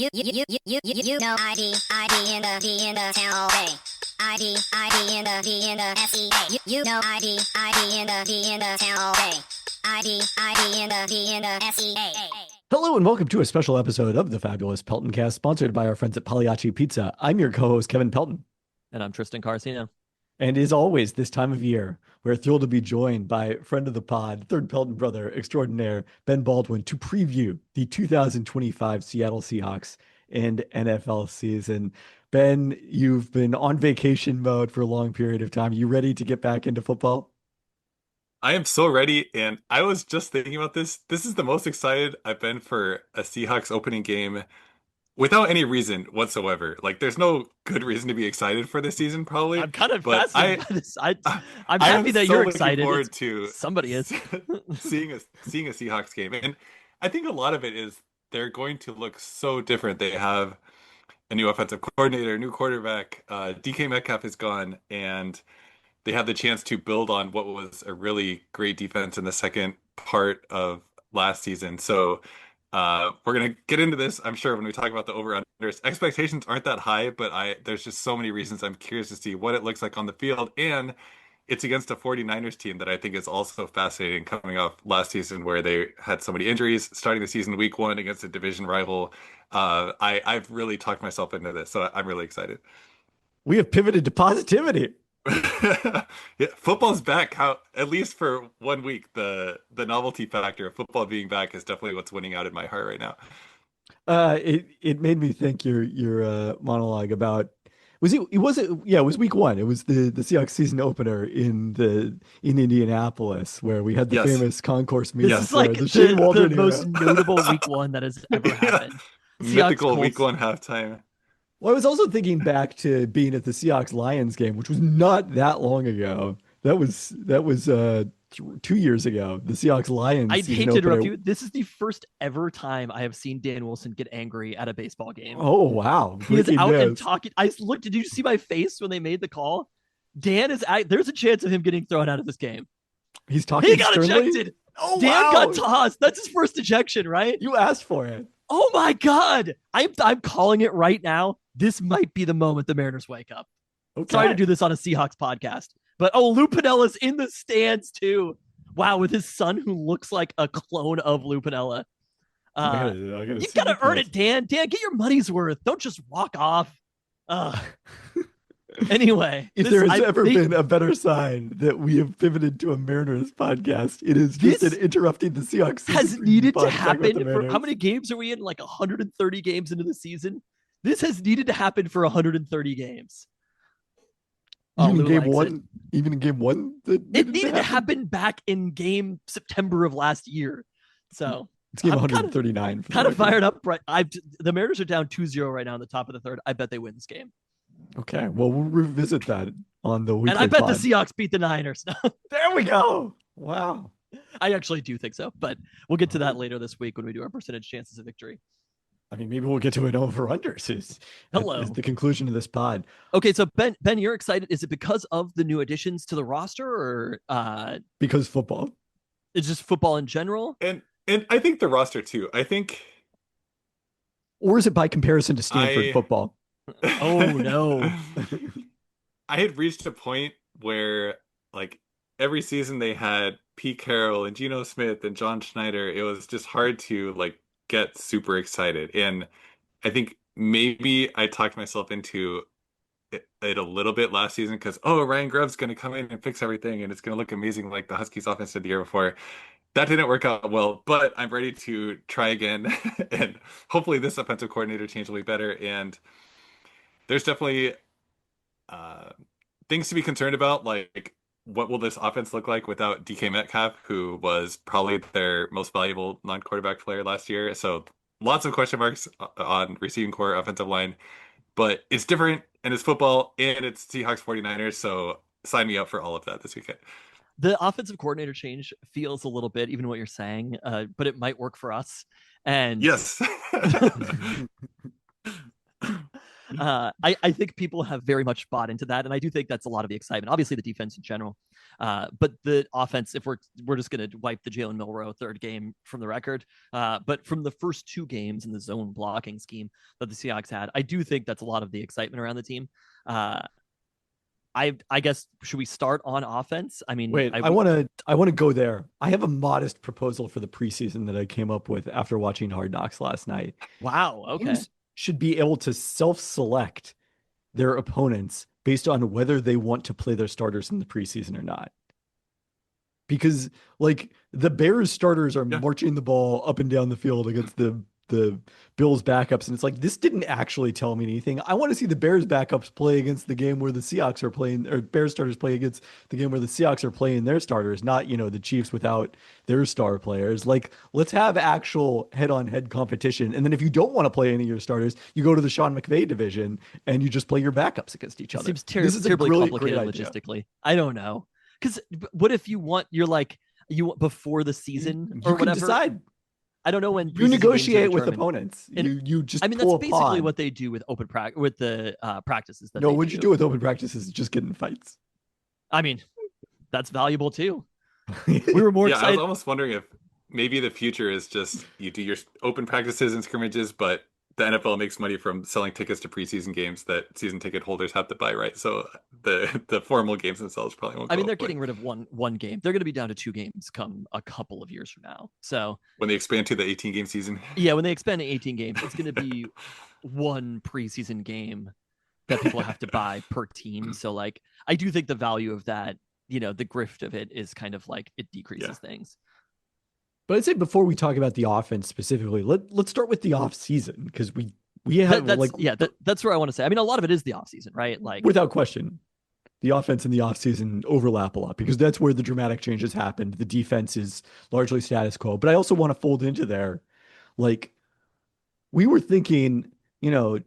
You know ID in the town all day. ID in the SEA. You know ID in the town all day. ID in the SEA. Hello and welcome to a special episode of the Fabulous Pelton Cast, sponsored by our friends at Pagliacci Pizza. I'm your co-host, Kevin Pelton. And I'm Tristan Carcino. And as always, this time of year, we're thrilled to be joined by friend of the pod, third Pelton brother extraordinaire, Ben Baldwin, to preview the 2025 Seattle Seahawks and NFL season. Ben, you've been on vacation mode for a long period of time. You ready to get back into football? I am so ready, and I was just thinking about this. This is the most excited I've been for a Seahawks opening game without any reason whatsoever. Like, there's no good reason to be excited for this season, probably. I'm kind of but fascinated by this. I'm I happy am that so you're looking excited. forward to Somebody is. seeing a Seahawks game, and I think a lot of it is they're going to look so different. They have a new offensive coordinator, new quarterback. DK Metcalf is gone, and they had the chance to build on what was a really great defense in the second part of last season. So we're gonna get into this, I'm sure, when we talk about the over-unders. Expectations aren't that high, but there's just so many reasons I'm curious to see what it looks like on the field. And it's against a 49ers team that I think is also fascinating, coming off last season where they had so many injuries, starting the season week one against a division rival. I've really talked myself into this, so I'm really excited. We have pivoted to positivity. Yeah, football's back. At least for 1 week, the novelty factor of football being back is definitely what's winning out in my heart right now. It made me think your monologue about it was week one. It was the Seahawks season opener in Indianapolis where we had the famous concourse meeting. This is like the most notable week one that has ever happened. Mythical week one halftime. Well, I was also thinking back to being at the Seahawks Lions game, which was not that long ago. That was 2 years ago. The Seahawks Lions. I'd hate to interrupt you. This is the first ever time I have seen Dan Wilson get angry at a baseball game. Oh wow! He is out and talking. I looked. Did you see my face when they made the call? Dan is. There's a chance of him getting thrown out of this game. He's talking. He got sternly? ejected. Oh, Dan got tossed. That's his first ejection, right? You asked for it. Oh my God! I'm calling it right now. This might be the moment the Mariners wake up. Okay. Sorry to do this on a Seahawks podcast, but Lou Piniella's in the stands too. Wow, with his son who looks like a clone of Lou Piniella. You gotta earn it, Dan. Dan, get your money's worth. Don't just walk off. Anyway, if there has ever been a better sign that we have pivoted to a Mariners podcast, it is just interrupting the Seahawks. Has needed to happen for how many games are we in? Like 130 games into the season. This has needed to happen for 130 games. Even in game one, it needed to happen back in game September of last year. So it's game 139. Kind of fired up. Right, the Mariners are down 2-0 right now in the top of the third. I bet they win this game. Okay, well, we'll revisit that on the weekend. And I bet the Seahawks beat the Niners. There we go. Wow. I actually do think so, but we'll get to that later this week when we do our percentage chances of victory. I mean, maybe we'll get to an over-unders is the conclusion of this pod. Okay, so Ben, you're excited. Is it because of the new additions to the roster, or because football? It's just football in general, and I think the roster too. I think, or is it by comparison to Stanford football? Oh no! I had reached a point where, like, every season they had Pete Carroll and Geno Smith and John Schneider. It was just hard to get super excited. And I think maybe I talked myself into it a little bit last season because, Ryan Grubb's going to come in and fix everything and it's going to look amazing like the Huskies offense did the year before. That didn't work out well, but I'm ready to try again. And hopefully this offensive coordinator change will be better. And there's definitely things to be concerned about, like what will this offense look like without DK Metcalf, who was probably their most valuable non-quarterback player last year. So lots of question marks on receiving core, offensive line, but it's different and it's football and it's Seahawks 49ers. So sign me up for all of that this weekend. The offensive coordinator change feels a little bit, even what you're saying, but it might work for us. And yes. I think people have very much bought into that, and I do think that's a lot of the excitement. Obviously, the defense in general, but the offense. If we're just going to wipe the Jalen Milroe third game from the record, but from the first 2 games in the zone blocking scheme that the Seahawks had, I do think that's a lot of the excitement around the team. I guess, should we start on offense? I mean, wait, I want to go there. I have a modest proposal for the preseason that I came up with after watching Hard Knocks last night. Wow. Okay. Teams should be able to self-select their opponents based on whether they want to play their starters in the preseason or not. Because like the Bears starters are marching the ball up and down the field against the Bills backups, and it's like, this didn't actually tell me anything. I want to see the Bears backups play against the game where the Seahawks are playing, or Bears starters play against the game where the Seahawks are playing their starters, not, the Chiefs without their star players. Like, let's have actual head-on-head competition. And then if you don't want to play any of your starters, you go to the Sean McVay division and you just play your backups against each other. Seems terribly complicated logistically. I don't know. Because what if you want before the season or whatever? Decide. I don't know when you negotiate with opponents. And, you just that's basically what they do with open practice with the practices. No, what you do with open practices is just get in fights. I mean, that's valuable too. We were more excited. I was almost wondering if maybe the future is just you do your open practices and scrimmages, but the NFL makes money from selling tickets to preseason games that season ticket holders have to buy, right? So the formal games themselves probably won't. I mean, they're getting rid of one game. They're going to be down to 2 games come a couple of years from now. So when they expand to the 18-game season, yeah, when they expand to 18 games, it's going to be one preseason game that people have to buy per team. So like, I do think the value of that, the grift of it is kind of like it decreases things. But I'd say before we talk about the offense specifically, let's start with the off season, because we have that's where I want to say. I mean, a lot of it is the off season, right? Like, without question, the offense and the off season overlap a lot because that's where the dramatic changes happened. The defense is largely status quo, but I also want to fold into there, like, we were thinking,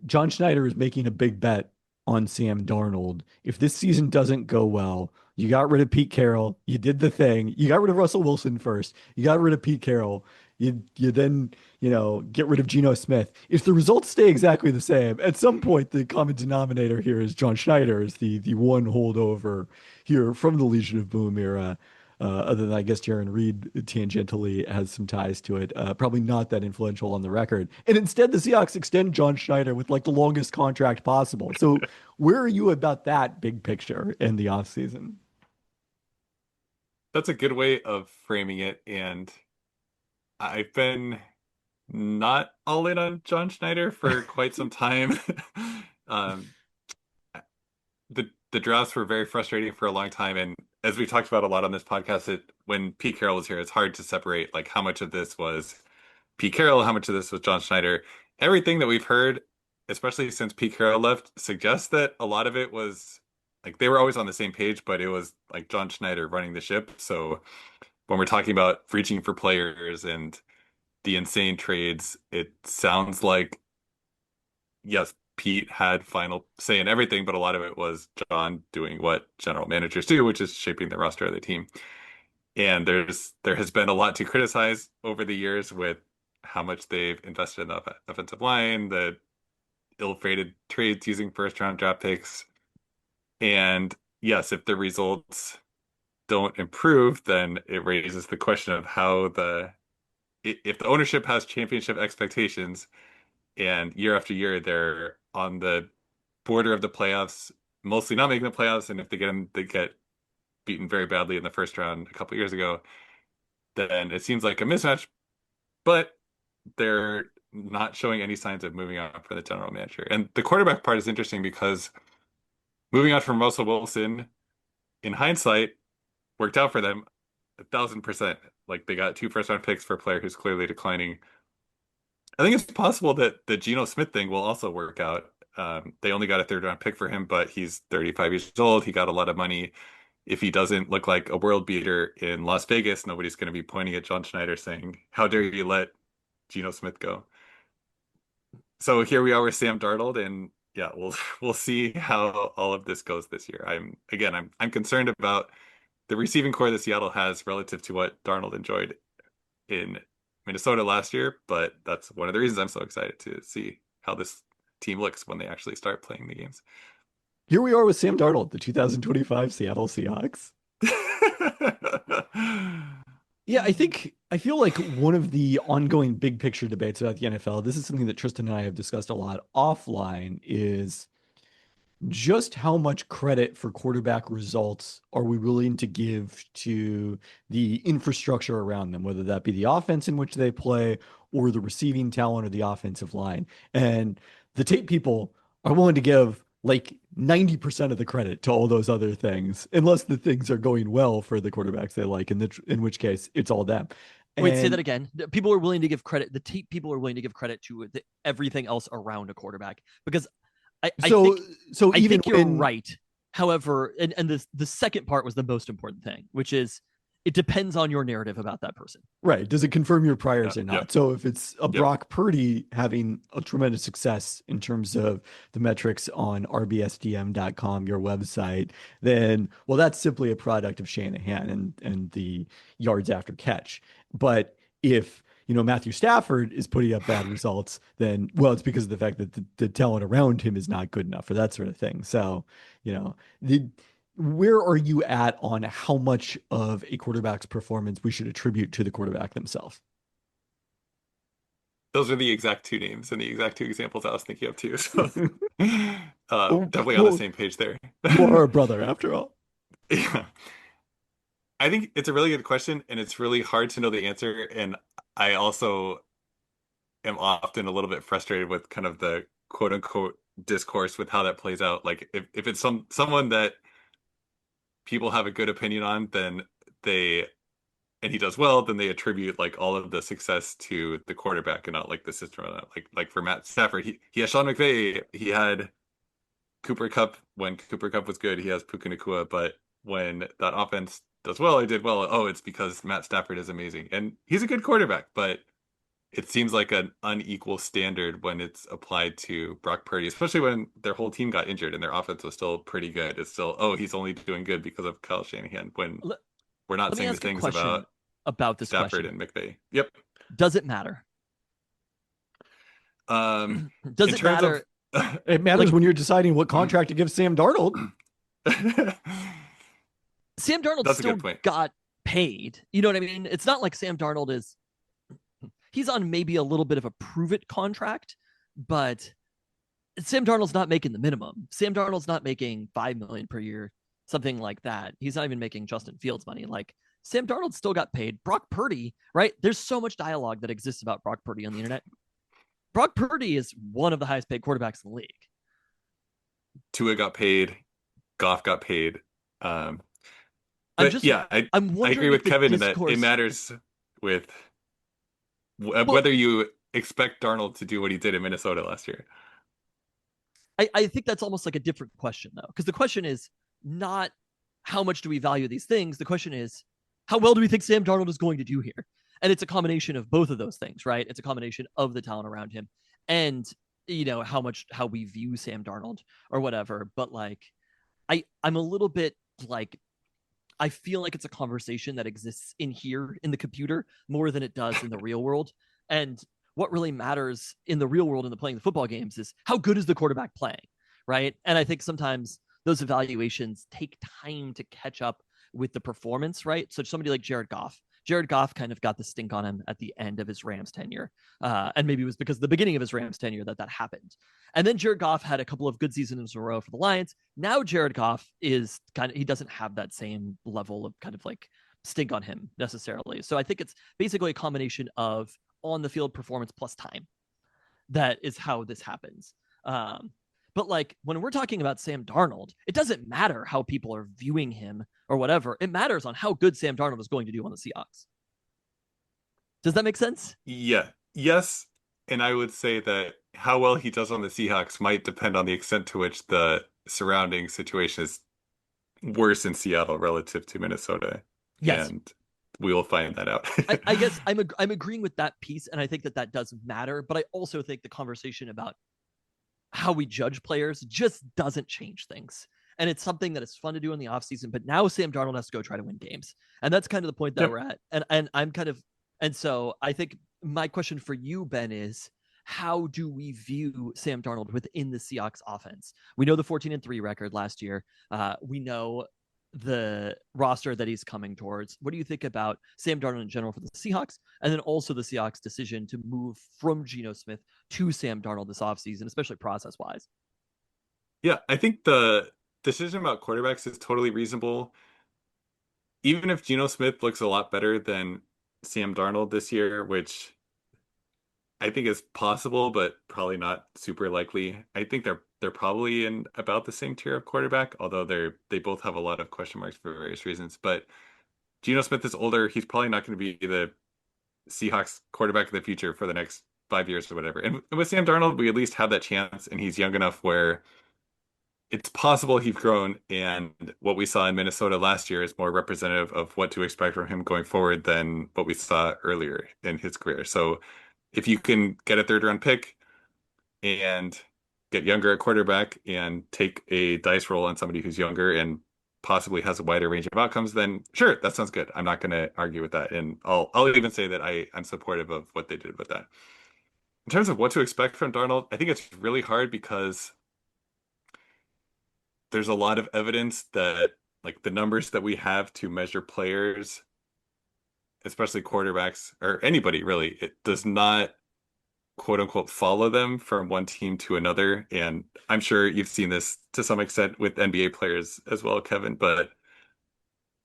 John Schneider is making a big bet on Sam Darnold. If this season doesn't go well, you got rid of Pete Carroll. You did the thing. You got rid of Russell Wilson first. You got rid of Pete Carroll. You then, get rid of Geno Smith. If the results stay exactly the same, at some point, the common denominator here is John Schneider is the one holdover here from the Legion of Boom era. Other than, I guess, Jaron Reed tangentially has some ties to it. Probably not that influential on the record. And instead, the Seahawks extend John Schneider with like the longest contract possible. So where are you about that big picture in the offseason? That's a good way of framing it. And I've been not all in on John Schneider for quite some time. The drafts were very frustrating for a long time. And as we talked about a lot on this podcast, when Pete Carroll was here, it's hard to separate like how much of this was Pete Carroll, how much of this was John Schneider. Everything that we've heard, especially since Pete Carroll left, suggests that a lot of it was like they were always on the same page, but it was like John Schneider running the ship. So when we're talking about reaching for players and the insane trades, it sounds like, yes, Pete had final say in everything, but a lot of it was John doing what general managers do, which is shaping the roster of the team. And there has been a lot to criticize over the years with how much they've invested in the offensive line, the ill-fated trades using first-round draft picks. And yes, if the results don't improve, then it raises the question of if the ownership has championship expectations and year after year they're on the border of the playoffs, mostly not making the playoffs, and if they get beaten very badly in the first round a couple years ago, then it seems like a mismatch. But they're not showing any signs of moving on for the general manager. And the quarterback part is interesting because moving on from Russell Wilson, in hindsight, worked out for them 1,000%. Like, they got 2 first-round picks for a player who's clearly declining. I think it's possible that the Geno Smith thing will also work out. They only got a 3rd-round pick for him, but he's 35 years old. He got a lot of money. If he doesn't look like a world beater in Las Vegas, nobody's going to be pointing at John Schneider saying, "How dare you let Geno Smith go?" So here we are with Sam Darnold, and yeah, we'll see how all of this goes this year. I'm concerned about the receiving core that Seattle has relative to what Darnold enjoyed in Minnesota last year, but that's one of the reasons I'm so excited to see how this team looks when they actually start playing the games. Here we are with Sam Darnold, the 2025 Seattle Seahawks. Yeah, I feel like one of the ongoing big picture debates about the NFL, this is something that Tristan and I have discussed a lot offline, is just how much credit for quarterback results are we willing to give to the infrastructure around them, whether that be the offense in which they play or the receiving talent or the offensive line. And the tape people are willing to give like 90% of the credit to all those other things, unless the things are going well for the quarterbacks they like, in which case it's all them. Wait, say that again. People are willing to give credit. The tape people are willing to give credit to everything else around a quarterback, because I think you're right. However, and the second part was the most important thing, which is it depends on your narrative about that person. Right. Does it confirm your priors or not? Yep. So if it's a Brock Purdy having a tremendous success in terms of the metrics on rbsdm.com, your website, then, well, that's simply a product of Shanahan and the yards after catch. But if Matthew Stafford is putting up bad results, then, well, it's because of the fact that the talent around him is not good enough for that sort of thing. So, where are you at on how much of a quarterback's performance we should attribute to the quarterback themselves? Those are the exact two names and the exact two examples I was thinking of too. So definitely on the same page there. You are a brother after all. Yeah. I think it's a really good question, and it's really hard to know the answer. And I also am often a little bit frustrated with kind of the quote unquote discourse with how that plays out. Like if it's someone that people have a good opinion on, and he does well, then they attribute like all of the success to the quarterback and not like the system. Like for Matt Stafford, he has Sean McVay, he had Cooper Kupp when Cooper Kupp was good, he has Puka Nacua, but when that offense does well, it did well. Oh, it's because Matt Stafford is amazing. And he's a good quarterback, but it seems like an unequal standard when it's applied to Brock Purdy, especially when their whole team got injured and their offense was still pretty good. It's still, oh, he's only doing good because of Kyle Shanahan, when we're not saying the things about this Stafford and McVay. Yep. Does it matter? Does it matter? It matters when you're deciding what contract to give Sam Darnold. Sam Darnold still got paid. You know what I mean? It's not like Sam Darnold he's on maybe a little bit of a prove-it contract, but Sam Darnold's not making the minimum. Sam Darnold's not making $5 million per year, something like that. He's not even making Justin Fields money. Like, Sam Darnold still got paid. Brock Purdy, right? There's so much dialogue that exists about Brock Purdy on the internet. Brock Purdy is one of the highest paid quarterbacks in the league. Tua got paid. Goff got paid. I agree with Kevin in that it matters with whether you expect Darnold to do what he did in Minnesota last year. I think that's almost like a different question, though, because the question is not how much do we value these things. The question is, how well do we think Sam Darnold is going to do here? And it's a combination of both of those things, right? It's a combination of the talent around him and, how we view Sam Darnold or whatever. But like, I'm a little bit like, I feel like it's a conversation that exists in here in the computer more than it does in the real world. And what really matters in the real world in the playing the football games is how good is the quarterback playing, right? And I think sometimes those evaluations take time to catch up with the performance, right? So somebody like Jared Goff kind of got the stink on him at the end of his Rams tenure. And maybe it was because the beginning of his Rams tenure that happened. And then Jared Goff had a couple of good seasons in a row for the Lions. Now Jared Goff is he doesn't have that same level of kind of like stink on him necessarily. So I think it's basically a combination of on the field performance plus time. That is how this happens. But like when we're talking about Sam Darnold, it doesn't matter how people are viewing him or whatever. It matters on how good Sam Darnold is going to do on the Seahawks. Does that make sense? Yeah. Yes. And I would say that how well he does on the Seahawks might depend on the extent to which the surrounding situation is worse in Seattle relative to Minnesota. Yes. And we will find that out. I guess I'm agreeing with that piece. And I think that does matter. But I also think the conversation about how we judge players just doesn't change things. And it's something that is fun to do in the offseason. But now Sam Darnold has to go try to win games. And that's kind of the point that we're at. And I'm kind of, and so I think my question for you, Ben, is how do we view Sam Darnold within the Seahawks offense? We know the 14-3 record last year. We know the roster that he's coming towards. What do you think about Sam Darnold in general for the Seahawks? And then also the Seahawks decision to move from Geno Smith to Sam Darnold this offseason, especially process-wise? Yeah, I think the decision about quarterbacks is totally reasonable. Even if Geno Smith looks a lot better than Sam Darnold this year, which I think is possible, but probably not super likely. I think they're probably in about the same tier of quarterback, although they both have a lot of question marks for various reasons. But Geno Smith is older. He's probably not going to be the Seahawks quarterback of the future for the next 5 years or whatever. And with Sam Darnold, we at least have that chance, and he's young enough where it's possible he's grown. And what we saw in Minnesota last year is more representative of what to expect from him going forward than what we saw earlier in his career. So if you can get a third round pick and get younger at quarterback and take a dice roll on somebody who's younger and possibly has a wider range of outcomes, then sure, that sounds good. I'm not going to argue with that. And I'll even say that I'm supportive of what they did with that. In terms of what to expect from Darnold, I think it's really hard because there's a lot of evidence that like the numbers that we have to measure players, especially quarterbacks or anybody really, it does not quote unquote follow them from one team to another. And I'm sure you've seen this to some extent with NBA players as well, Kevin, but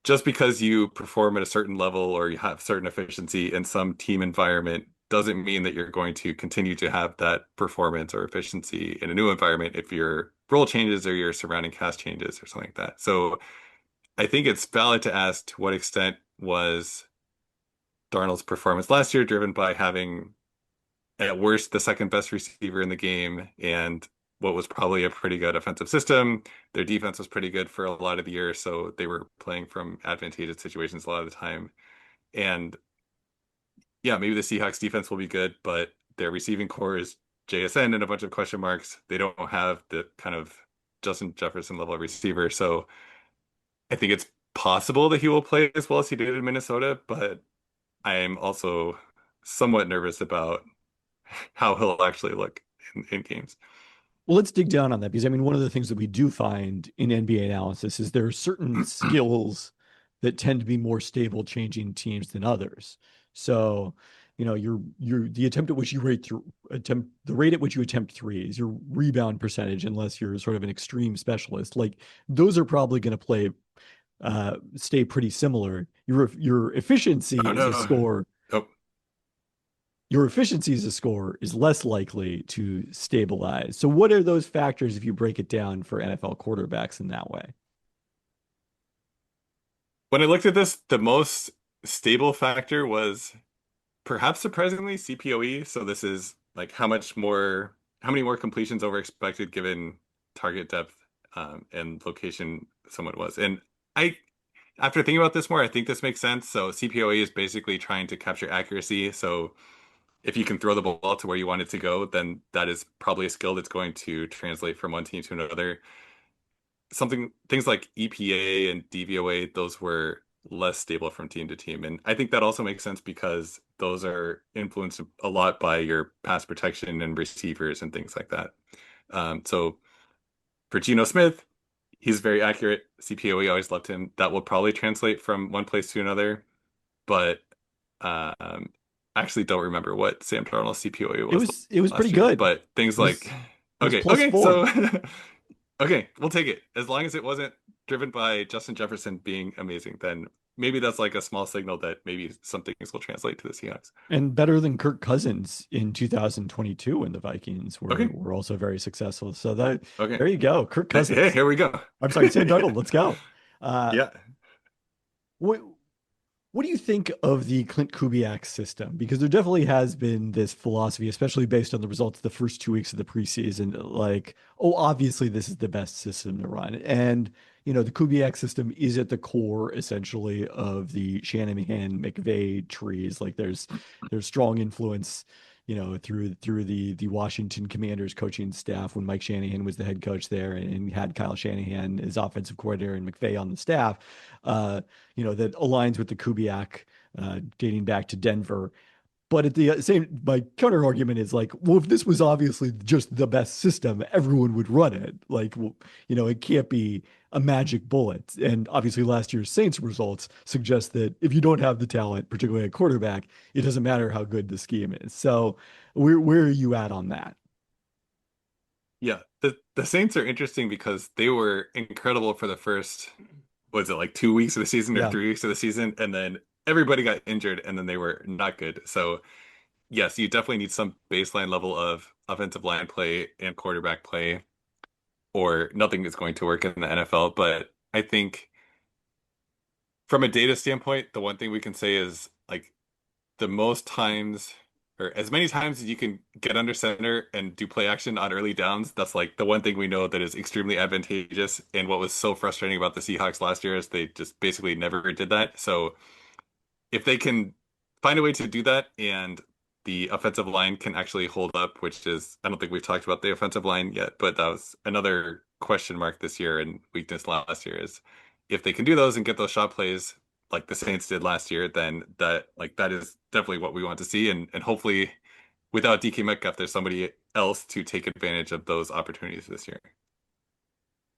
just because you perform at a certain level or you have certain efficiency in some team environment doesn't mean that you're going to continue to have that performance or efficiency in a new environment if your role changes or your surrounding cast changes or something like that. So I think it's valid to ask to what extent was Darnold's performance last year driven by having at worst the second best receiver in the game and what was probably a pretty good offensive system. Their defense was pretty good for a lot of the year, so they were playing from advantageous situations a lot of the time. And yeah, maybe the Seahawks defense will be good, but their receiving core is JSN and a bunch of question marks. They don't have the kind of Justin Jefferson level receiver. So I think it's possible that he will play as well as he did in Minnesota, but I am also somewhat nervous about how he'll actually look in games. Well, let's dig down on that because I mean, one of the things that we do find in NBA analysis is there are certain skills that tend to be more stable changing teams than others. So, you know, the attempt at which you the rate at which you attempt threes, your rebound percentage, unless you're sort of an extreme specialist, like those are probably going to stay pretty similar. Your efficiency as a scorer. Your efficiency as a scorer is less likely to stabilize. So what are those factors if you break it down for NFL quarterbacks in that way? When I looked at this, the most stable factor was perhaps surprisingly CPOE. So this is like how many more completions over expected given target depth and location someone was. And after thinking about this more, I think this makes sense. So CPOE is basically trying to capture accuracy. So if you can throw the ball to where you want it to go, then that is probably a skill that's going to translate from one team to another. Things like EPA and DVOA, those were less stable from team to team. And I think that also makes sense because those are influenced a lot by your pass protection and receivers and things like that. So for Geno Smith, he's very accurate. CPOE always loved him. That will probably translate from one place to another. But I actually don't remember what Sam Darnold's CPOE was. It was pretty good. But things like okay, so okay, we'll take it. As long as it wasn't driven by Justin Jefferson being amazing, then maybe that's like a small signal that maybe some things will translate to the Seahawks. And better than Kirk Cousins in 2022 when the Vikings were also very successful. So there you go. Kirk Cousins. Hey, here we go. I'm sorry, Sam Darnold. Let's go. Yeah. What do you think of the Clint Kubiak system? Because there definitely has been this philosophy, especially based on the results of the first 2 weeks of the preseason, like, oh, obviously this is the best system to run. And, you know, the Kubiak system is at the core, essentially, of the Shanahan-McVay trees. Like there's strong influence, you know, through the Washington Commanders coaching staff when Mike Shanahan was the head coach there and had Kyle Shanahan as offensive coordinator and McVay on the staff, you know, that aligns with the Kubiak dating back to Denver. But at the same, my counter argument is like, well, if this was obviously just the best system, everyone would run it. Like, well, it can't be a magic bullet. And obviously, last year's Saints results suggest that if you don't have the talent, particularly at quarterback, it doesn't matter how good the scheme is. So, where are you at on that? Yeah, the Saints are interesting because they were incredible for the first, was it like 2 weeks of the season or Yeah. 3 weeks of the season, and then everybody got injured, and then they were not good. So yes, you definitely need some baseline level of offensive line play and quarterback play, or nothing is going to work in the NFL. But I think from a data standpoint, the one thing we can say is like the most times or as many times as you can get under center and do play action on early downs, that's like the one thing we know that is extremely advantageous. And what was so frustrating about the Seahawks last year is they just basically never did that. So if they can find a way to do that and the offensive line can actually hold up, which is, I don't think we've talked about the offensive line yet, but that was another question mark this year and weakness last year is if they can do those and get those shot plays like the Saints did last year, then that is definitely what we want to see. And hopefully without DK Metcalf, there's somebody else to take advantage of those opportunities this year.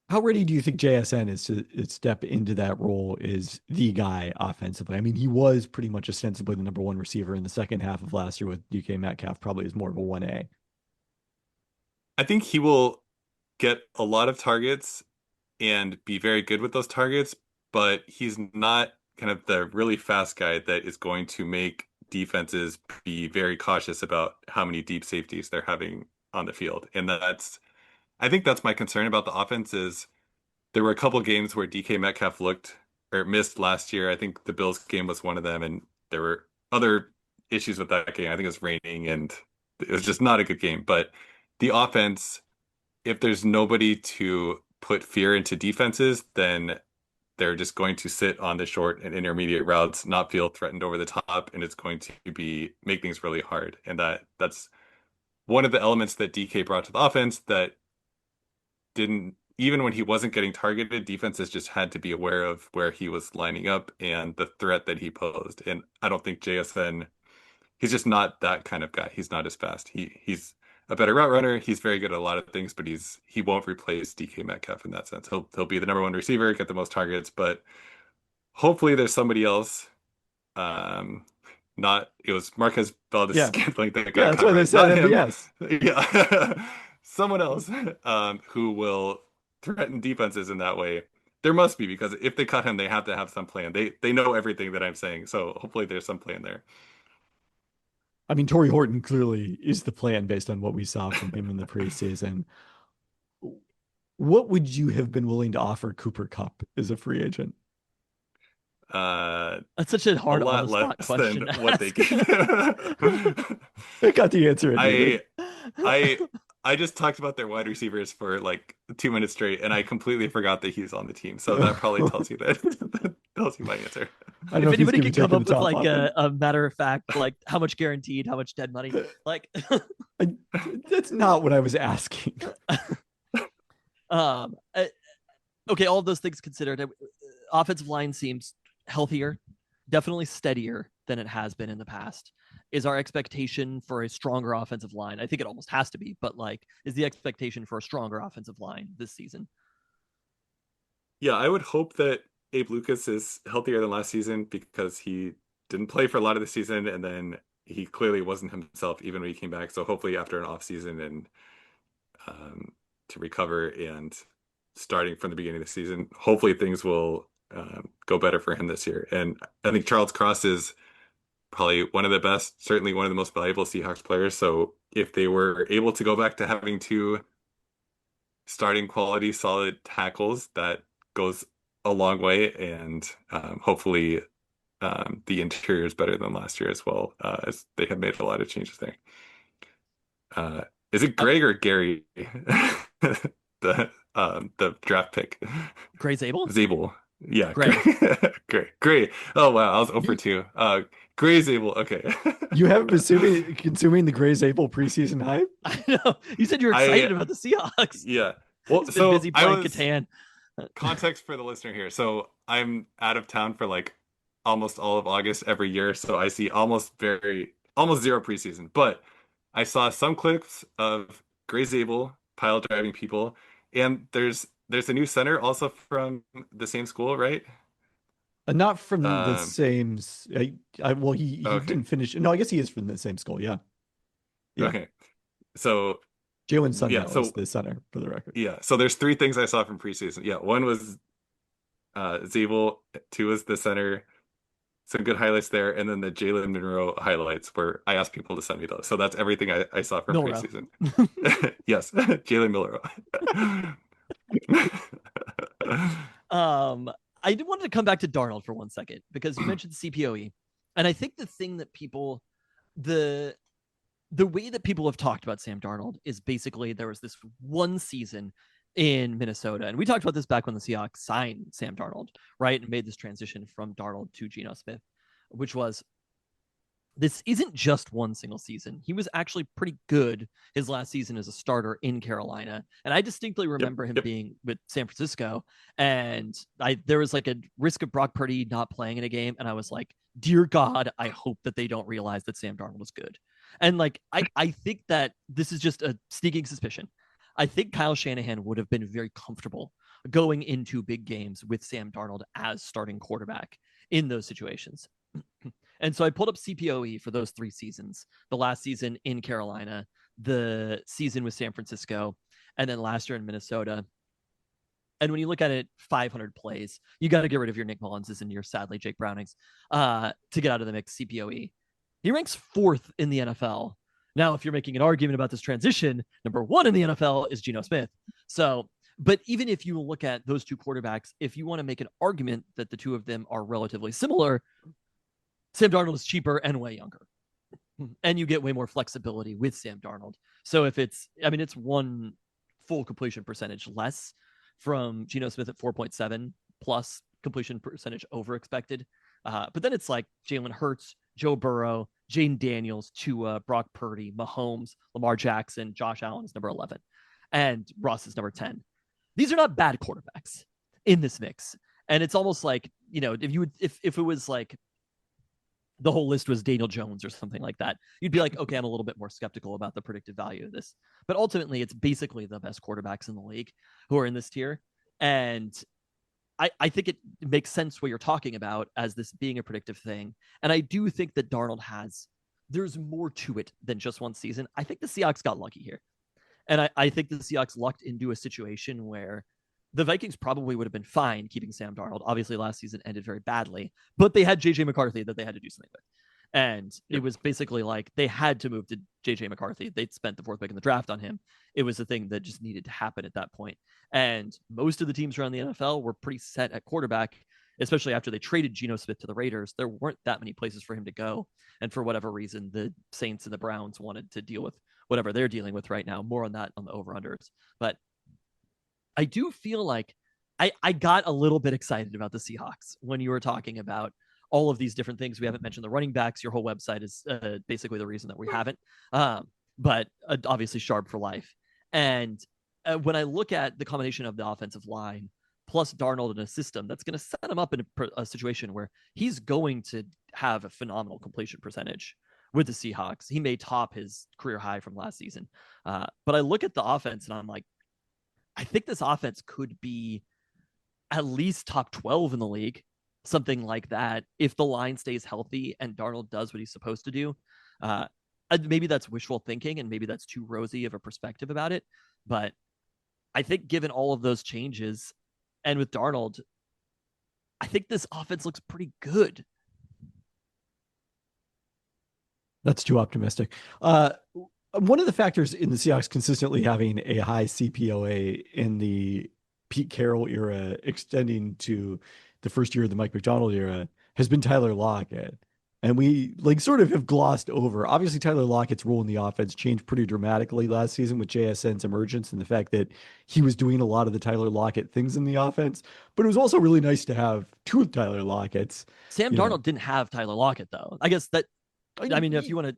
How ready do you think JSN is to step into that role as the guy offensively? I mean, he was pretty much ostensibly the number one receiver in the second half of last year with DK Metcalf probably is more of a 1A. I think he will get a lot of targets and be very good with those targets, but he's not kind of the really fast guy that is going to make defenses be very cautious about how many deep safeties they're having on the field. And I think that's my concern about the offense is there were a couple games where DK Metcalf looked or missed last year. I think the Bills game was one of them, and there were other issues with that game. I think it was raining, and it was just not a good game. But the offense, if there's nobody to put fear into defenses, then they're just going to sit on the short and intermediate routes, not feel threatened over the top, and it's going to make things really hard. And that's one of the elements that DK brought to the offense that didn't, even when he wasn't getting targeted, defenses just had to be aware of where he was lining up and the threat that he posed. And I don't think JSN, he's just not that kind of guy. He's not as fast. He's a better route runner. He's very good at a lot of things, but he won't replace DK Metcalf in that sense. He'll be the number one receiver, get the most targets, but hopefully there's somebody else. Not it was Marquez Valdez-Scantling that got that's why they said MVS. Yeah, someone else who will threaten defenses in that way. There must be, because if they cut him, they have to have some plan. They know everything that I'm saying, so hopefully there's some plan there. I mean, Torrey Horton clearly is the plan based on what we saw from him in the preseason. What would you have been willing to offer Cooper Kupp as a free agent? That's such a hard, a lot less question than what they get. I got the answer. I just talked about their wide receivers for like 2 minutes straight, and I completely forgot that he's on the team. So that probably tells you that tells you my answer. If anybody can come up with like a matter of fact, like how much guaranteed, how much dead money, like that's not what I was asking. Okay, all of those things considered, offensive line seems healthier, definitely steadier than it has been in the past. Is our expectation for a stronger offensive line? I think it almost has to be, but like, is the expectation for a stronger offensive line this season? Yeah, I would hope that Abe Lucas is healthier than last season because he didn't play for a lot of the season, and then he clearly wasn't himself even when he came back. So hopefully after an off season and to recover and starting from the beginning of the season, hopefully things will go better for him this year. And I think Charles Cross is probably one of the best, certainly one of the most valuable Seahawks players. So if they were able to go back to having two starting quality, solid tackles, that goes a long way. And hopefully the interior is better than last year as well, as they have made a lot of changes there. Is it Greg or Gary? the draft pick. Gray Zabel? Zabel. Yeah. Great. Great. Oh, wow. I was 0 for 2. Gray Zabel. Okay. You haven't been consuming the Gray Zabel preseason hype? I know. You said you're excited about the Seahawks. Yeah. Well, He's been busy playing Catan. Context for the listener here. So I'm out of town for like almost all of August every year. So I see almost very almost zero preseason, but I saw some clips of Gray Zabel pile driving people, and there's a new center also from the same school, right? Not from the Um, same. Well, he okay, didn't finish. No, I guess he is from the same school. Yeah, yeah. okay. So Jalen yeah, Sundell is so the center for the record. yeah, so there's three things I saw from preseason. Yeah, one was Zabel, two was the center, some good highlights there, and then the Jalen Monroe highlights where I asked people to send me those. So that's everything I saw from Milrow. preseason. Yes, Jalen Monroe. I did wanted to come back to Darnold for 1 second because you mentioned CPOE, and I think the thing that people, the way that people have talked about Sam Darnold is basically there was this one season in Minnesota, and we talked about this back when the Seahawks signed Sam Darnold, right, and made this transition from Darnold to Geno Smith, which was this isn't just one single season. He was actually pretty good his last season as a starter in Carolina. And I distinctly remember him being with San Francisco. And there was like a risk of Brock Purdy not playing in a game. And I was like, dear God, I hope that they don't realize that Sam Darnold was good. And like, I think that this is just a sneaking suspicion. I think Kyle Shanahan would have been very comfortable going into big games with Sam Darnold as starting quarterback in those situations. And so I pulled up CPOE for those 3 seasons, the last season in Carolina, the season with San Francisco, and then last year in Minnesota. And when you look at it, 500 plays, you got to get rid of your Nick Mullenses and your sadly Jake Brownings to get out of the mix. CPOE. He ranks 4th in the NFL. Now, if you're making an argument about this transition, number 1 in the NFL is Geno Smith. So, but even if you look at those two quarterbacks, if you want to make an argument that the two of them are relatively similar, Sam Darnold is cheaper and way younger. And you get way more flexibility with Sam Darnold. So if it's 1 full completion percentage less from Geno Smith at 4.7 plus completion percentage over expected. But then it's like Jalen Hurts, Joe Burrow, Jaden Daniels, Tua, Brock Purdy, Mahomes, Lamar Jackson, Josh Allen is number 11, and Ross is number 10. These are not bad quarterbacks in this mix. And it's almost like, if it was like the whole list was Daniel Jones or something like that, you'd be like, okay, I'm a little bit more skeptical about the predictive value of this. But ultimately, it's basically the best quarterbacks in the league who are in this tier. And I think it makes sense what you're talking about as this being a predictive thing. And I do think that Darnold there's more to it than just one season. I think the Seahawks got lucky here. And I think the Seahawks lucked into a situation where the Vikings probably would have been fine keeping Sam Darnold. Obviously, last season ended very badly, but they had JJ McCarthy that they had to do something with. And it was basically like they had to move to JJ McCarthy. They'd spent the 4th pick in the draft on him. It was a thing that just needed to happen at that point. And most of the teams around the NFL were pretty set at quarterback, especially after they traded Geno Smith to the Raiders. There weren't that many places for him to go. And for whatever reason, the Saints and the Browns wanted to deal with whatever they're dealing with right now. More on that on the over-unders. But I do feel like I got a little bit excited about the Seahawks when you were talking about all of these different things. We haven't mentioned the running backs. Your whole website is basically the reason that we haven't. But obviously Sharp for life. And when I look at the combination of the offensive line plus Darnold in a system, that's going to set him up in a situation where he's going to have a phenomenal completion percentage with the Seahawks. He may top his career high from last season. But I look at the offense and I'm like, I think this offense could be at least top 12 in the league, something like that, if the line stays healthy and Darnold does what he's supposed to do. Maybe that's wishful thinking and maybe that's too rosy of a perspective about it. But I think given all of those changes and with Darnold, I think this offense looks pretty good. That's too optimistic. One of the factors in the Seahawks consistently having a high CPOA in the Pete Carroll era extending to the first year of the Mike Macdonald era has been Tyler Lockett. And we sort of have glossed over. Obviously, Tyler Lockett's role in the offense changed pretty dramatically last season with JSN's emergence and the fact that he was doing a lot of the Tyler Lockett things in the offense. But it was also really nice to have 2 Tyler Locketts. Sam Darnold didn't have Tyler Lockett, though. I guess that, if you want to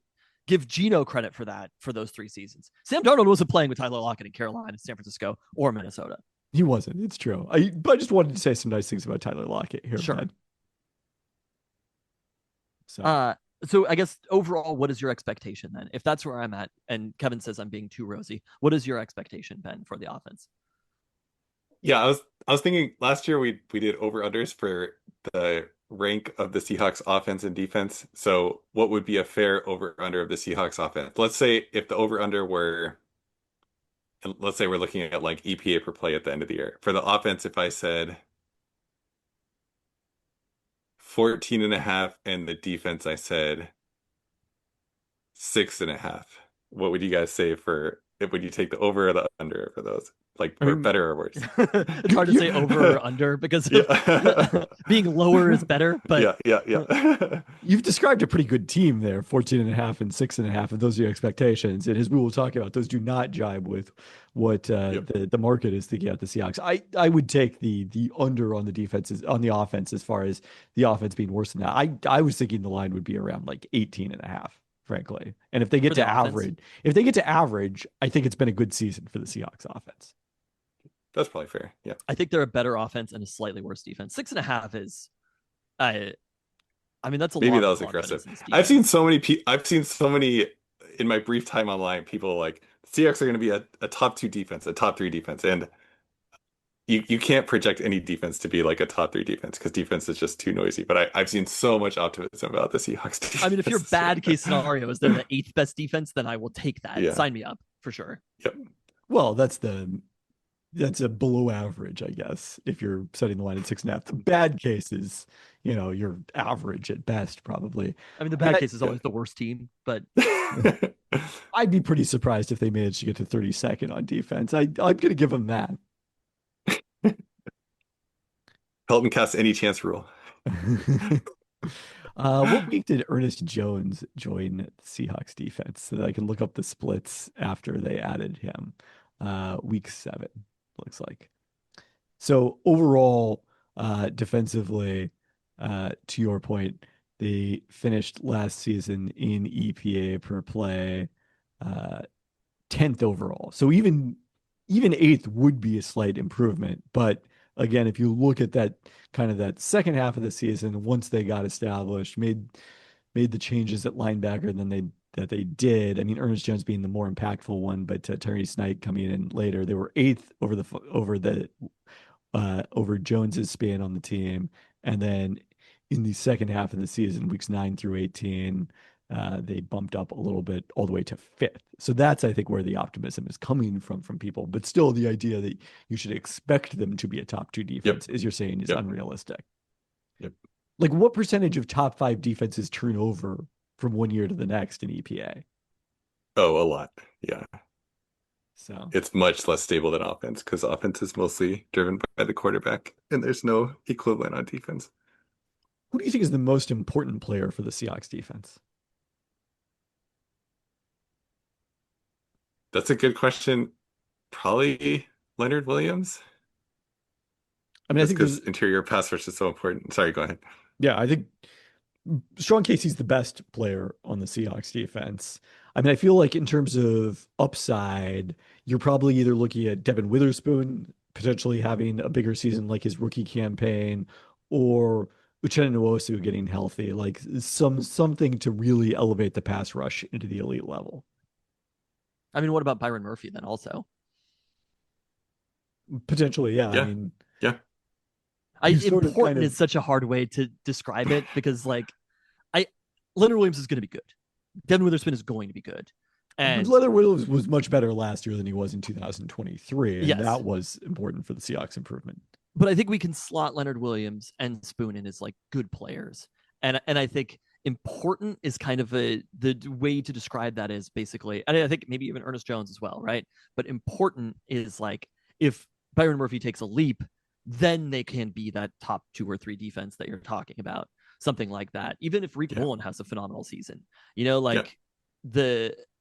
give Geno credit for that, for those 3 seasons, Sam Darnold wasn't playing with Tyler Lockett in Carolina, San Francisco, or Minnesota. He wasn't. It's true. I just wanted to say some nice things about Tyler Lockett here. Sure. Man. So So I guess overall, what is your expectation then? If that's where I'm at, and Kevin says I'm being too rosy, what is your expectation, Ben, for the offense? Yeah, I was thinking last year we did over unders for the rank of the Seahawks offense and defense. So what would be a fair over under of the Seahawks offense? Let's say if the over under were, and let's say we're looking at like EPA per play at the end of the year. For the offense, if I said 14 and a half, and the defense I said 6.5, what would you guys say for if would you take the over or the under for those? Like, I or mean, better or worse? It's hard to say over or under because Yeah. being lower is better, but Yeah. you've described a pretty good team there, 14 and a half and 6.5, and those are your expectations. And as we will talk about, those do not jibe with what Yep. the market is thinking about the Seahawks. I would take the under on the defenses on the offense as far as the offense being worse than that. I was thinking the line would be around like 18 and a half, frankly. And if they get For to the offense? average, if they get to average, I think it's been a good season for the Seahawks offense. That's probably fair. Yeah. I think they're a better offense and a slightly worse defense. 6.5 is, I mean, that's a Maybe lot that of was confidence aggressive. in this I've defense. seen so many I've seen so many in my brief time online, people like Seahawks are going to be a top two defense, a top three defense, and you can't project any defense to be like a top three defense because defense is just too noisy. But I've seen so much optimism about the Seahawks defense. I mean, if your this year. bad case scenario is they're the eighth best defense, then I will take that. Yeah. Sign me up for sure. Yep. Well, that's a below average, I guess, if you're setting the line at 6.5. The bad case is, you're average at best, probably. I mean, the bad case is always the worst team, but I'd be pretty surprised if they managed to get to 32nd on defense. I'm going to give them that. Pelton cast any chance rule. What week did Ernest Jones join the Seahawks defense so that I can look up the splits after they added him? Week 7, looks like. So overall, defensively, to your point, they finished last season in EPA per play, 10th overall. So even 8th would be a slight improvement. But again, if you look at that kind of that second half of the season, once they got established, made the changes at linebacker that they did. I mean, Ernest Jones being the more impactful one, but Tyrese Knight coming in later, they were 8th over Jones's span on the team, and then in the second half of the season, weeks 9 through 18, they bumped up a little bit all the way to 5th. So that's, I think, where the optimism is coming from people. But still, the idea that you should expect them to be a top 2 defense, as you're saying, is unrealistic. Yep. Like, what percentage of top 5 defenses turn over from one year to the next in EPA? Oh, a lot. Yeah. So it's much less stable than offense because offense is mostly driven by the quarterback, and there's no equivalent on defense. Who do you think is the most important player for the Seahawks defense? That's a good question. Probably Leonard Williams. I mean, I think because interior pass rush is so important. Sorry, go ahead. Yeah, I think Strong Casey's the best player on the Seahawks defense. I mean, I feel like in terms of upside, you're probably either looking at Devin Witherspoon potentially having a bigger season like his rookie campaign, or Uchenna Nwosu getting healthy, like something to really elevate the pass rush into the elite level. I mean, what about Byron Murphy then also? Potentially, yeah. I mean, yeah. Important is such a hard way to describe it because, like, Leonard Williams is going to be good. Devin Witherspoon is going to be good. And Leonard Williams was much better last year than he was in 2023, and yes, that was important for the Seahawks improvement. But I think we can slot Leonard Williams and Spoon in as like good players, and I think important is kind of the way to describe that is basically, and I think maybe even Ernest Jones as well, right? But important is like if Byron Murphy takes a leap, then they can be that top 2 or 3 defense that you're talking about, something like that. Even if Reek Mullen has a phenomenal season,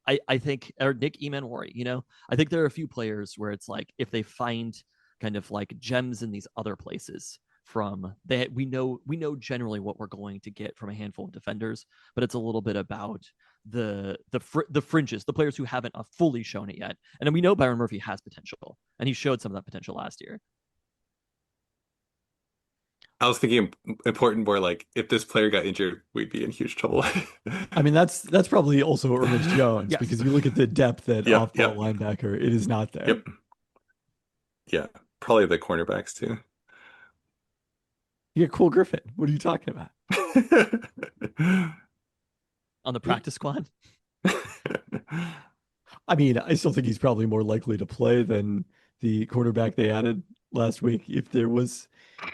I think, or Nick Emanwari, I think there are a few players where it's like if they find kind of like gems in these other places we know generally what we're going to get from a handful of defenders, but it's a little bit about the fringes, the players who haven't fully shown it yet. And then we know Byron Murphy has potential, and he showed some of that potential last year. I was thinking important more like if this player got injured, we'd be in huge trouble. I mean, that's probably also Ernest Jones Yes. because you look at the depth at Yep, off-ball yep. linebacker, it is not there. Yep. Yeah, probably the cornerbacks too. You get Cole Griffin. What are you talking about? On the practice squad. I mean, I still think he's probably more likely to play than the quarterback they added last week if there was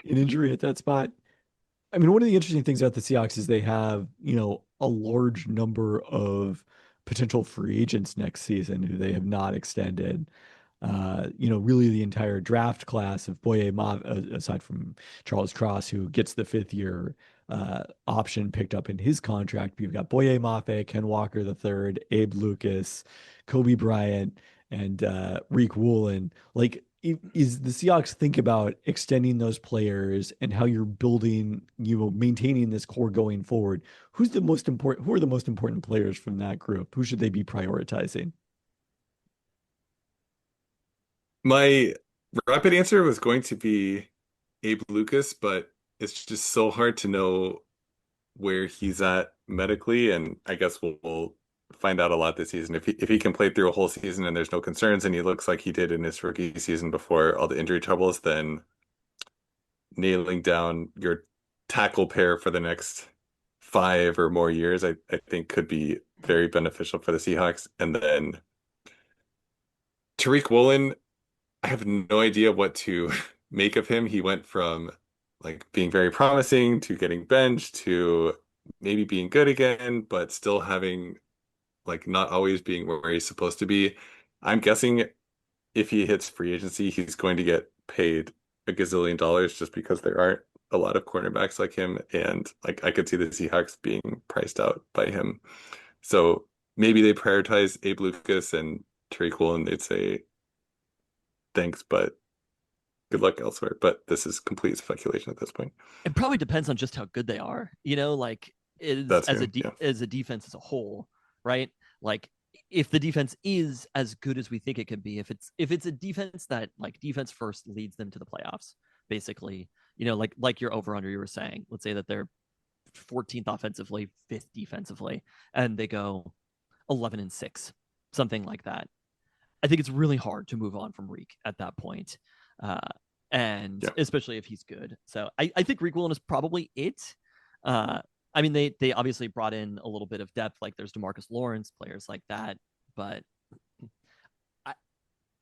an injury at that spot. I mean, one of the interesting things about the Seahawks is they have, a large number of potential free agents next season who they have not extended. Really the entire draft class of Boye Ma, aside from Charles Cross, who gets the fifth year option picked up in his contract. You've got Boye Mafe, Ken Walker III, Abe Lucas, Kobe Bryant, and Reek Woolen. Like, is the Seahawks think about extending those players and how you're building, maintaining this core going forward? Who are the most important players from that group? Who should they be prioritizing? My rapid answer was going to be Abe Lucas, but it's just so hard to know where he's at medically, and I guess we'll find out a lot this season. If he can play through a whole season and there's no concerns, and he looks like he did in his rookie season before all the injury troubles, then nailing down your tackle pair for the next 5 or more years, I think could be very beneficial for the Seahawks. And then Tariq Woolen, I have no idea what to make of him. He went from like being very promising to getting benched to maybe being good again, but still having like not always being where he's supposed to be. I'm guessing if he hits free agency, he's going to get paid a gazillion dollars just because there aren't a lot of cornerbacks like him. And like I could see the Seahawks being priced out by him. So maybe they prioritize Abe Lucas and Tariq Woolen. They'd say, thanks, but good luck elsewhere. But this is complete speculation at this point. It probably depends on just how good they are, like as a defense as a whole, right? Like if the defense is as good as we think it could be, if it's a defense that like defense first leads them to the playoffs, basically, like your over under you were saying, let's say that they're 14th offensively, 5th defensively, and they go 11-6, something like that. I think it's really hard to move on from Reek at that point. Especially if he's good. So I think Reek Woolen is probably it. I mean, they obviously brought in a little bit of depth, like there's DeMarcus Lawrence, players like that. But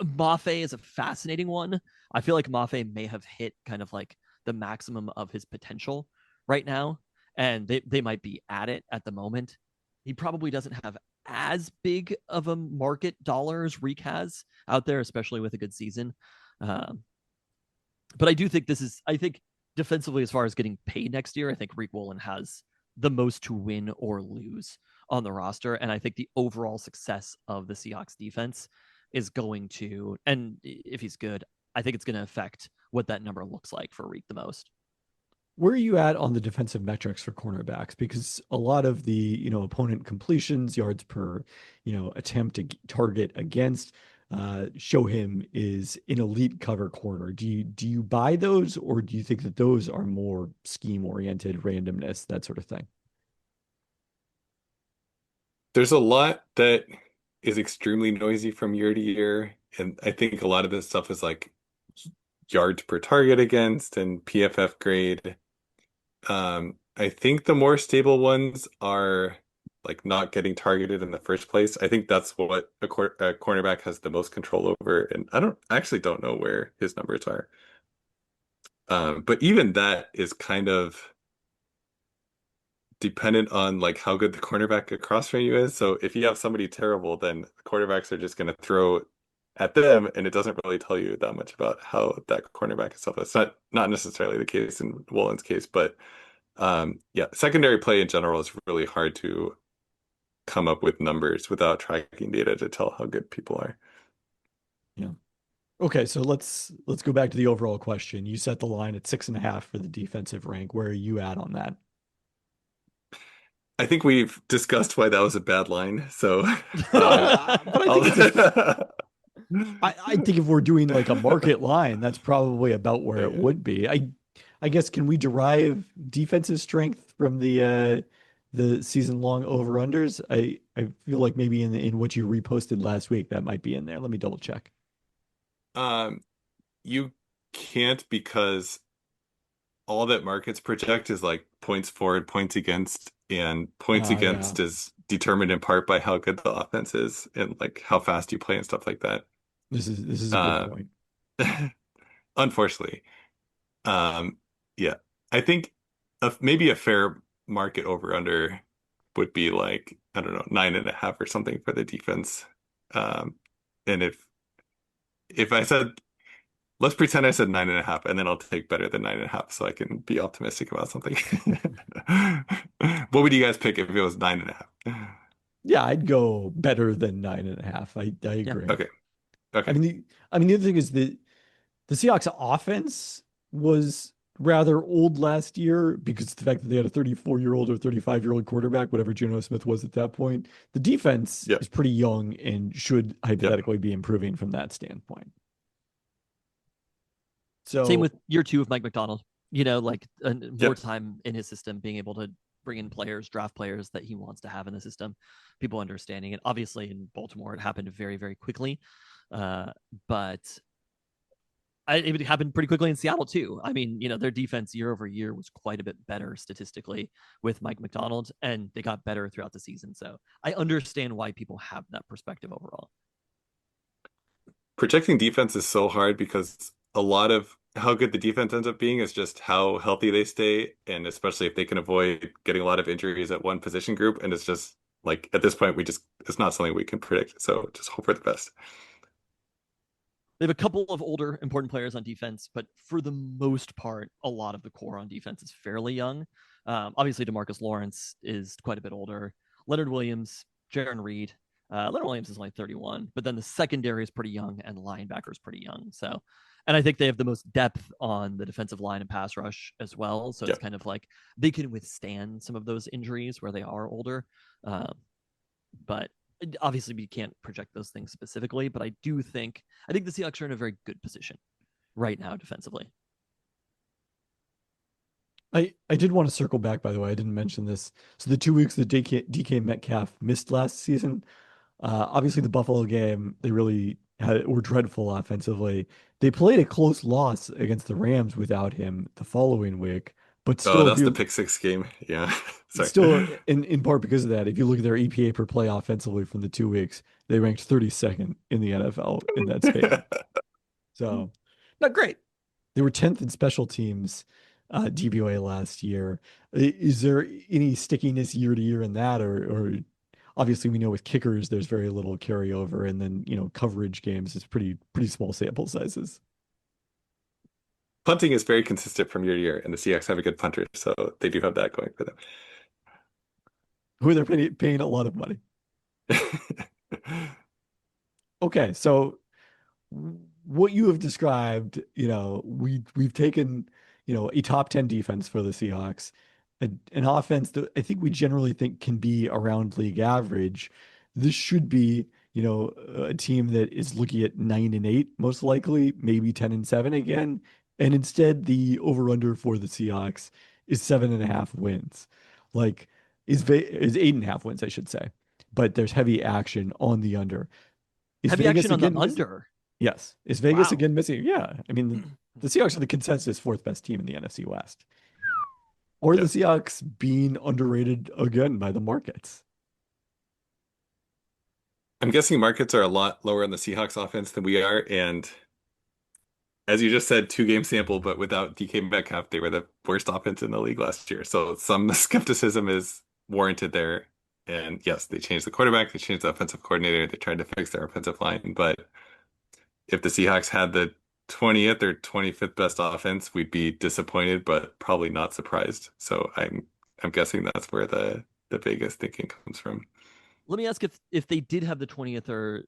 Mafe is a fascinating one. I feel like Mafe may have hit kind of like the maximum of his potential right now, and they might be at it at the moment. He probably doesn't have as big of a market dollar as Reek has out there, especially with a good season. But I do think I think defensively, as far as getting paid next year, I think Reek Woolen has the most to win or lose on the roster. And I think the overall success of the Seahawks defense is going to, and if he's good, I think it's going to affect what that number looks like for Reek the most. Where are you at on the defensive metrics for cornerbacks? Because a lot of the, opponent completions, yards per, attempt to target against, show him is an elite cover corner. Do you buy those, or do you think that those are more scheme oriented, randomness, that sort of thing? There's a lot that is extremely noisy from year to year, and I think a lot of this stuff is like yards per target against and PFF grade. I think the more stable ones are like not getting targeted in the first place. I think that's what a cornerback has the most control over, and I actually don't know where his numbers are. But even that is kind of dependent on like how good the cornerback across from you is. So if you have somebody terrible, then quarterbacks are just going to throw at them, and it doesn't really tell you that much about how that cornerback is. It's not necessarily the case in Woolen's case, but secondary play in general is really hard to come up with numbers without tracking data to tell how good people are. Yeah. Okay, so let's go back to the overall question. You set the line at 6.5 for the defensive rank. Where are you at on that? I think we've discussed why that was a bad line. So, but I think if we're doing like a market line, that's probably about where it would be. I guess, can we derive defensive strength from the season long over-unders? I feel like maybe in what you reposted last week, that might be in there. Let me double check. You can't, because all that markets project is like points for and points against, and points Yeah. against is determined in part by how good the offense is and like how fast you play and stuff like that. This is a good Uh, point. unfortunately, um, yeah, I think maybe a fair market over under would be like, I don't know, 9.5 or something for the defense. Um, and if I said, let's pretend I said 9.5, and then I'll take better than 9.5 so I can be optimistic about something. What would you guys pick if it was 9.5? Yeah, I'd go better than 9.5. I Yeah. agree. Okay. I Okay. mean, the other thing is that the Seahawks offense was rather old last year because of the fact that they had a 34-year-old or 35-year-old quarterback, whatever Geno Smith was at that point. The defense Yep. is pretty young and should Yep. hypothetically be improving from that standpoint. Same So with year 2 of Mike McDonald. Like more Yep. time in his system, being able to bring in players, draft players that he wants to have in the system, people understanding it. Obviously, in Baltimore, it happened very, very quickly. But it happened pretty quickly in Seattle too. I mean, their defense year over year was quite a bit better statistically with Mike McDonald, and they got better throughout the season. So I understand why people have that perspective overall. Projecting defense is so hard because a lot of how good the defense ends up being is just how healthy they stay, and especially if they can avoid getting a lot of injuries at one position group. And it's just like at this point, it's not something we can predict. So just hope for the best. They have a couple of older important players on defense, but for the most part, a lot of the core on defense is fairly young. Obviously, DeMarcus Lawrence is quite a bit older. Leonard Williams, Jaron Reed. Leonard Williams is only 31, but then the secondary is pretty young and linebacker is pretty young. So, and I think they have the most depth on the defensive line and pass rush as well. So Yeah. it's kind of like they can withstand some of those injuries where they are older. But obviously we can't project those things specifically, but I think the Seahawks are in a very good position right now defensively. I did want to circle back, by the way. I didn't mention this. So the 2 weeks that DK Metcalf missed last season, obviously the Buffalo game, they really were dreadful offensively. They played a close loss against the Rams without him the following week, but Oh, still, if that's the you pick six game. Yeah. Sorry. still in part because of that, if you look at their EPA per play offensively from the 2 weeks, they ranked 32nd in the NFL in that span. So not great. They were 10th in special teams DVOA last year. Is there any stickiness year to year in that, or obviously we know with kickers there's very little carryover, and then coverage games is pretty small sample sizes. Punting is very consistent from year to year, and the Seahawks have a good punter, so they do have that going for them. Who they're paying a lot of money. Okay, so what you have described, we've taken, a top 10 defense for the Seahawks, an offense that I think we generally think can be around league average. This should be, a team that is looking at 9-8, most likely, maybe 10-7 again. And instead, the over/under for the Seahawks is 7.5 wins. Like, is 8.5 wins, I should say. But there's heavy action on the under. Is Heavy Vegas action on the again under. Yes. Is Vegas Wow. again missing? Yeah. I mean, the Seahawks are the consensus fourth best team in the NFC West. Or the Yeah. Seahawks being underrated again by the markets. I'm guessing markets are a lot lower on the Seahawks offense than we are, and as you just said, 2 game sample, but without DK Metcalf, they were the worst offense in the league last year. So some skepticism is warranted there. And yes, they changed the quarterback, they changed the offensive coordinator, they tried to fix their offensive line. But if the Seahawks had the 20th or 25th best offense, we'd be disappointed, but probably not surprised. So I'm guessing that's where the Vegas thinking comes from. Let me ask if they did have the 20th, or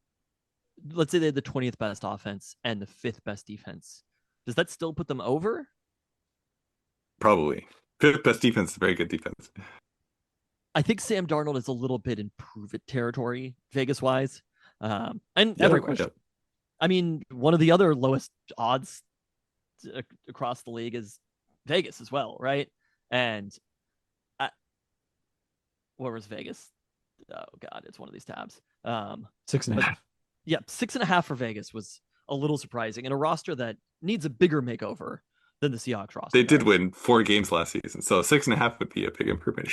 let's say they had the 20th best offense and the 5th best defense, does that still put them over? Probably. 5th best defense is a very good defense. I think Sam Darnold is a little bit in prove it territory, Vegas wise, and Yeah, everywhere. question. I mean, one of the other lowest odds across the league is Vegas as well, right? And where was Vegas? Oh God, it's one of these tabs. 6.5. Yeah, 6.5 for Vegas was a little surprising, and a roster that needs a bigger makeover than the Seahawks roster. They did win 4 games last season, so 6.5 would be a big improvement.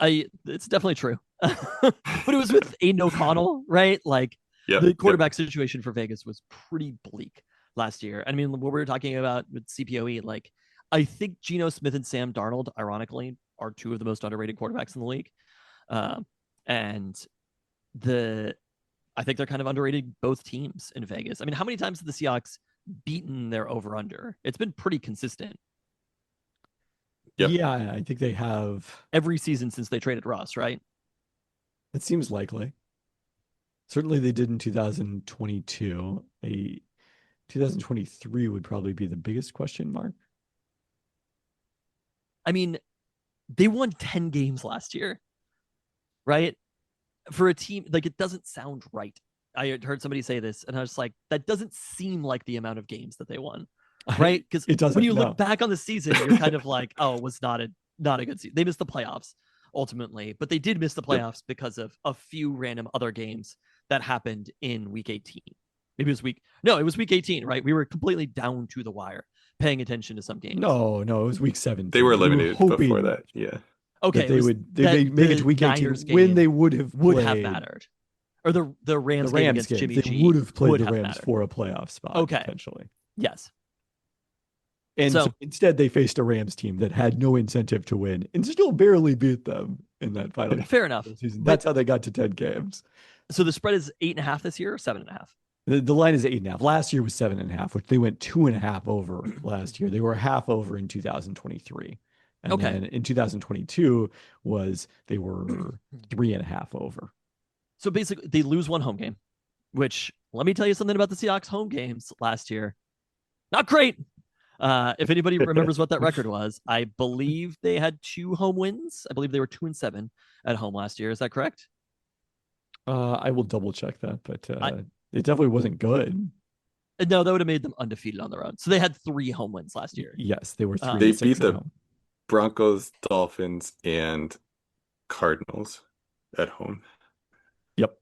It's definitely true, but it was with Aiden O'Connell, right? Like the quarterback situation for Vegas was pretty bleak last year. I mean, what we were talking about with CPOE, like I think Geno Smith and Sam Darnold, ironically, are two of the most underrated quarterbacks in the league, and I think they're kind of underrated both teams in Vegas. I mean, how many times have the Seahawks beaten their over-under? It's been pretty consistent. Yep. Yeah, I think they have every season since they traded Russ, right? It seems likely. Certainly they did in 2022. 2023 would probably be the biggest question mark. I mean, they won 10 games last year, right? For a team, like, it doesn't sound right. I heard somebody say this, and I was like, that doesn't seem like the amount of games that they won, right? Because when you look back on the season, you're kind of like, oh, it was not a good season. They missed the playoffs ultimately, but they did miss the playoffs because of a few random other games that happened in week 18. Maybe it was week 18, right? We were completely down to the wire paying attention to some games. No, it was week 7. They were eliminated before that. Yeah. Okay, they make it to week 18 when they would have mattered, or the Rams game against game. Jimmy G would have played the Rams mattered for a playoff spot. Okay, potentially. Yes. And so instead, they faced a Rams team that had no incentive to win and still barely beat them in that final. Fair enough. Season. That's how they got to 10 games. So the spread is 8.5 this year, or 7.5. The line is 8.5. Last year was 7.5, which they went 2.5 over last year. They were half over in 2023. And then in 2022 they were 3.5 over. So basically they lose one home game, which, let me tell you something about the Seahawks home games last year. Not great. If anybody remembers what that record was, I believe they had 2 home wins. I believe they were 2-7 at home last year. Is that correct? I will double check that, but it definitely wasn't good. No, that would have made them undefeated on their own. So they had 3 home wins last year. Yes, they were 3. They beat the Broncos, Dolphins, and Cardinals at home. Yep.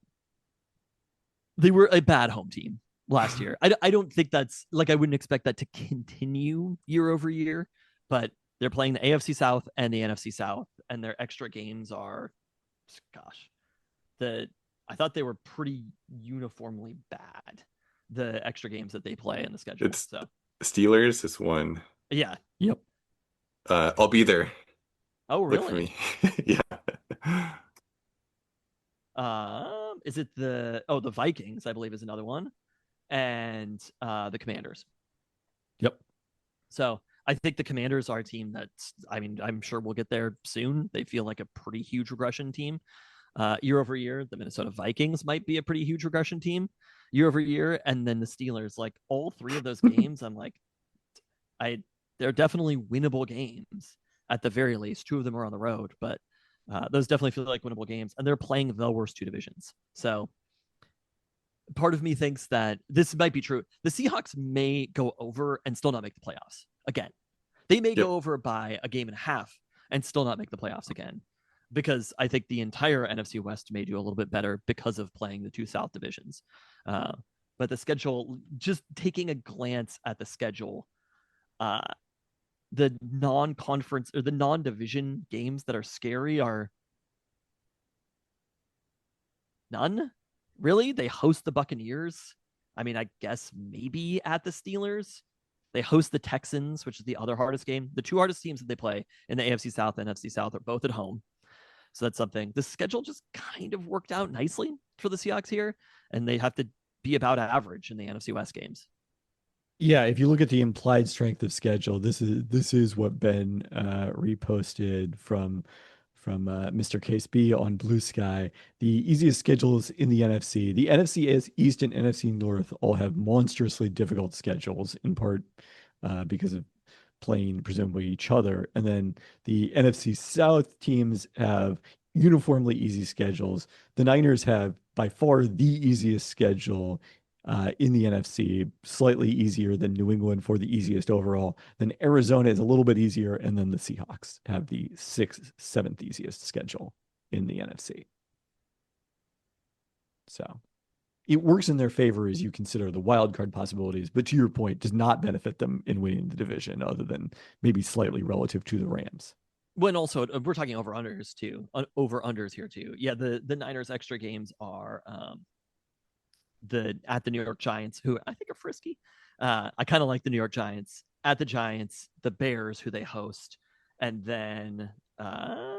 They were a bad home team last year. I don't think that's, like, I wouldn't expect that to continue year over year, but they're playing the AFC South and the NFC South, and their extra games are, I thought they were pretty uniformly bad, the extra games that they play in the schedule. It's Steelers is one. Yeah. Yep. I'll be there. Oh, really? Look for me. Yeah. Is it the Vikings, I believe, is another one, and the Commanders. Yep. So I think the Commanders are a team that's, I mean, I'm sure we'll get there soon. They feel like a pretty huge regression team. Year over year, the Minnesota Vikings might be a pretty huge regression team year over year. And then the Steelers, like, all 3 of those games, I'm like, they're definitely winnable games at the very least. 2 of them are on the road, but those definitely feel like winnable games, and they're playing the worst 2 divisions. So part of me thinks that this might be true. The Seahawks may go over and still not make the playoffs again. They may go over by a game and a half and still not make the playoffs again, because I think the entire NFC West may do a little bit better because of playing the 2 South divisions. But the schedule, just taking a glance at the schedule, the non-conference or the non-division games that are scary are none. Really? They host the Buccaneers. I mean, I guess maybe at the Steelers. They host the Texans, which is the other hardest game. The 2 hardest teams that they play in the AFC South and NFC South are both at home. So that's something. The schedule just kind of worked out nicely for the Seahawks here, and they have to be about average in the NFC West games. Yeah, if you look at the implied strength of schedule, this is what Ben reposted from Mr. Case B on Blue Sky. The easiest schedules in the NFC. The NFC East and NFC North all have monstrously difficult schedules, in part because of playing presumably each other. And then the NFC South teams have uniformly easy schedules. The Niners have by far the easiest schedule in the NFC, slightly easier than New England for the easiest overall. Then Arizona is a little bit easier, and then the Seahawks have the 6th, 7th easiest schedule in the NFC. So it works in their favor as you consider the wild card possibilities, but to your point, does not benefit them in winning the division other than maybe slightly relative to the Rams. When also we're talking over-unders too, over-unders here too. Yeah, the Niners extra games are at the New York Giants, who I think are frisky. I kind of like the New York Giants, at the Giants, the Bears, who they host, and then no,